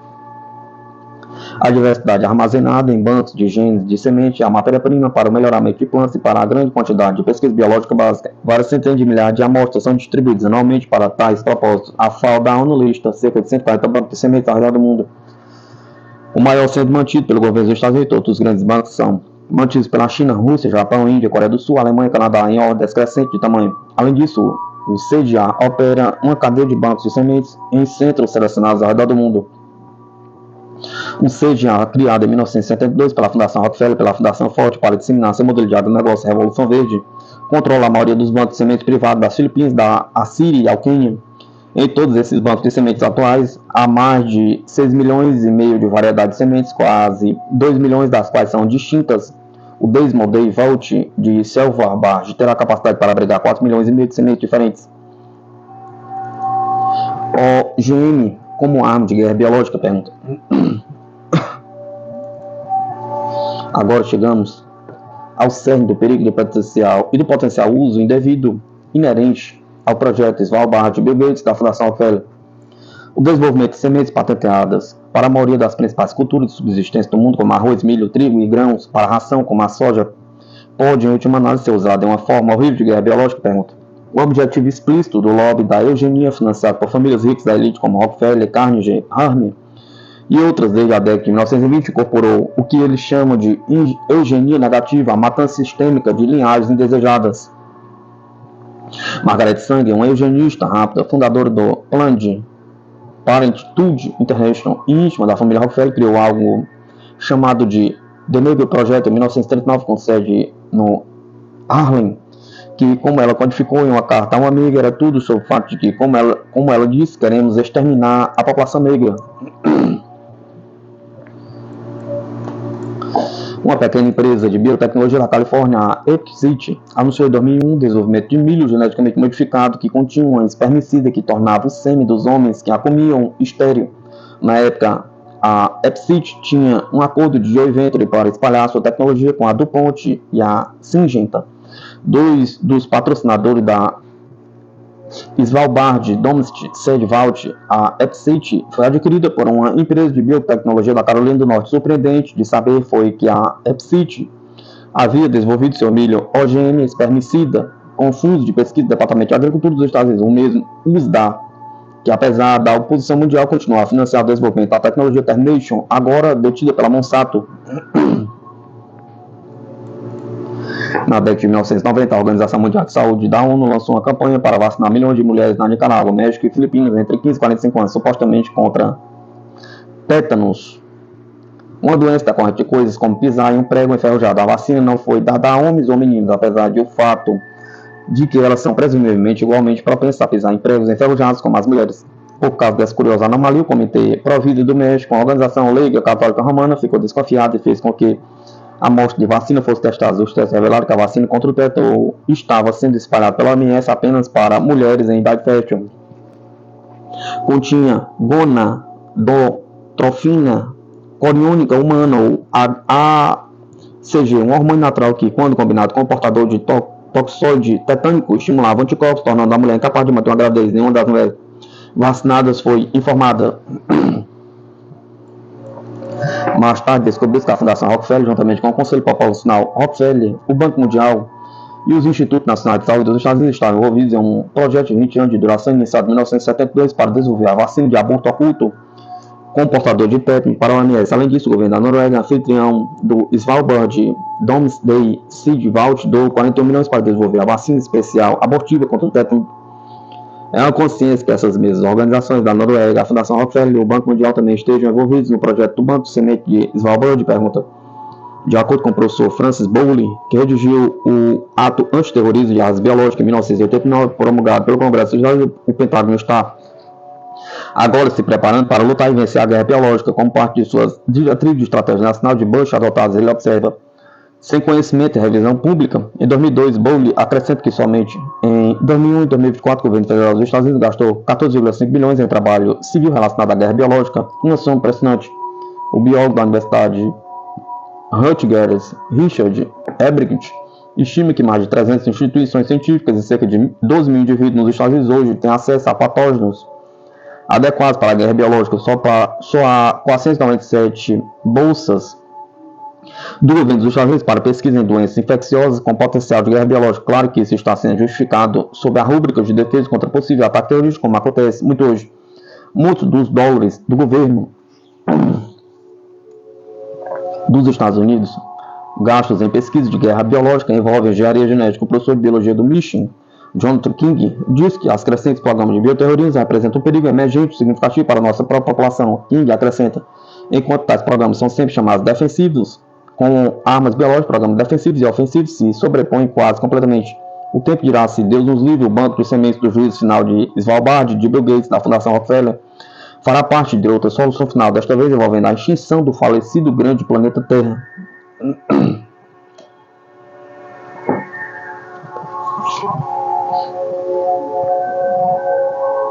A diversidade armazenada em bancos de genes de semente é a matéria-prima para o melhoramento de plantas e para a grande quantidade de pesquisa biológica básica. Várias centenas de milhares de amostras são distribuídas anualmente para tais propósitos. A FAO da ONU lista cerca de 140 bancos de sementes ao redor do mundo. O maior centro mantido pelo governo dos Estados Unidos, todos os grandes bancos são mantidos pela China, Rússia, Japão, Índia, Coreia do Sul, Alemanha e Canadá em ordem decrescente de tamanho. Além disso, o CDA opera uma cadeia de bancos de sementes em centros selecionados ao redor do mundo. O CDA, criado em 1972 pela Fundação Rockefeller e pela Fundação Ford para disseminar seu modelo de agronegócio Revolução Verde, controla a maioria dos bancos de sementes privados das Filipinas, da Síria e ao Quênia. Em todos esses bancos de sementes atuais, há mais de 6,5 milhões de variedades de sementes, quase 2 milhões das quais são distintas. O Desmond Vault de Selvar terá capacidade para abrigar 4,5 milhões de sementes diferentes. OGM como arma de guerra biológica? Pergunta. Agora chegamos ao cerne do perigo do potencial uso indevido inerente ao projeto Svalbard de Bill Gates da Fundação Rockefeller. O desenvolvimento de sementes patenteadas para a maioria das principais culturas de subsistência do mundo, como arroz, milho, trigo e grãos, para ração, como a soja, pode, em última análise, ser usado em uma forma horrível de guerra biológica? Pergunta. O objetivo explícito do lobby da eugenia, financiado por famílias ricas da elite como Rockefeller, Carnegie, Harman e outras desde a década de 1920, incorporou o que eles chamam de eugenia negativa, a matança sistêmica de linhagens indesejadas. Margaret Sanger, uma eugenista rápida, fundadora do Planned Parenthood International e íntima da família Rockefeller, criou algo chamado de The Negro Project em 1939, com sede no Harlem, que, como ela codificou em uma carta a uma amiga, era tudo sobre o fato de que, como ela disse, queremos exterminar a população negra. Uma pequena empresa de biotecnologia da Califórnia, a EPSIT, anunciou em 2001 o desenvolvimento de milho geneticamente modificado que continha um espermicida que tornava o sêmen dos homens que a comiam estéril. Na época, a EPSIT tinha um acordo de joint venture para espalhar sua tecnologia com a DuPont e a Syngenta, dois dos patrocinadores da Svalbard Domestic Seed Vault. A EPSIT foi adquirida por uma empresa de biotecnologia da Carolina do Norte. Surpreendente de saber foi que a EPSIT havia desenvolvido seu milho OGM espermicida com fundos de pesquisa do Departamento de Agricultura dos Estados Unidos, o mesmo USDA, que apesar da oposição mundial continuar a financiar o desenvolvimento da tecnologia Termination, agora detida pela Monsanto. Na década de 1990, a Organização Mundial de Saúde da ONU lançou uma campanha para vacinar milhões de mulheres na Nicarágua, México e Filipinas entre 15 e 45 anos, supostamente contra tétanos, uma doença decorrente de coisas como pisar em um prego enferrujado. A vacina não foi dada a homens ou meninos, apesar de o fato de que elas são presumivelmente igualmente propensas a pisar em pregos enferrujados como as mulheres. Por causa dessa curiosa anomalia, o Comitê Provida do México, a organização leiga católica romana, ficou desconfiado e fez com que a amostra de vacina fosse testada. Os testes revelaram que a vacina contra o tétano estava sendo espalhada pela OMS apenas para mulheres em idade fértil. Continha gonadotrofina coriônica humana, ou ACG, um hormônio natural que, quando combinado com o portador de toxoide tetânico, estimulava anticorpos, tornando a mulher incapaz de manter uma gravidez. Nenhuma das mulheres vacinadas foi informada. Mais tarde, descobriu que a Fundação Rockefeller, juntamente com o Conselho Populacional Rockefeller, o Banco Mundial e os Institutos Nacionais de Saúde dos Estados Unidos estavam envolvidos em um projeto de 20 anos de duração iniciado em 1972 para desenvolver a vacina de aborto oculto com portador de tétano para a OMS. Além disso, o governo da Noruega, anfitrião do Svalbard Domesday Seed Vault, doou 41 milhões para desenvolver a vacina especial abortiva contra o tétano. É uma consciência que essas mesmas organizações da Noruega, a Fundação Rockefeller e o Banco Mundial também estejam envolvidos no projeto do Banco de Semente de Svalbard? Pergunta. De acordo com o professor Francis Bowley, que redigiu o Ato Antiterrorismo de Armas Biológicas em 1989, promulgado pelo Congresso dos Estados Unidos, o Pentágono está agora se preparando para lutar e vencer a guerra biológica como parte de suas diretrizes de estratégia nacional de Bush adotadas. Ele observa, sem conhecimento e revisão pública. Em 2002, Bowley acrescenta que somente em 2001 e 2024 o governo federal dos Estados Unidos gastou 14,5 bilhões em trabalho civil relacionado à guerra biológica, uma soma impressionante. O biólogo da Universidade Rutgers, Richard Ebricht, estima que mais de 300 instituições científicas e cerca de 12 mil indivíduos nos Estados Unidos hoje têm acesso a patógenos adequados para a guerra biológica. Só há 497 bolsas do governo dos Estados Unidos para pesquisa em doenças infecciosas com potencial de guerra biológica. Claro que isso está sendo justificado sob a rúbrica de defesa contra possível ataque terrorista, como acontece muito hoje. Muitos dos dólares do governo dos Estados Unidos Gastos em pesquisa de guerra biológica envolvem engenharia genética. O professor de biologia do Michigan, Jonathan King, diz que as crescentes programas de bioterrorismo representam um perigo emergente significativo para a nossa própria população. King acrescenta, enquanto tais programas são sempre chamados defensivos, com armas biológicas, programas defensivos e ofensivos se sobrepõem quase completamente. O tempo dirá se Deus nos livre, o banco de sementes do juízo final de Svalbard, de Bill Gates, da Fundação Rockefeller, fará parte de outra solução final, desta vez envolvendo a extinção do falecido grande planeta Terra.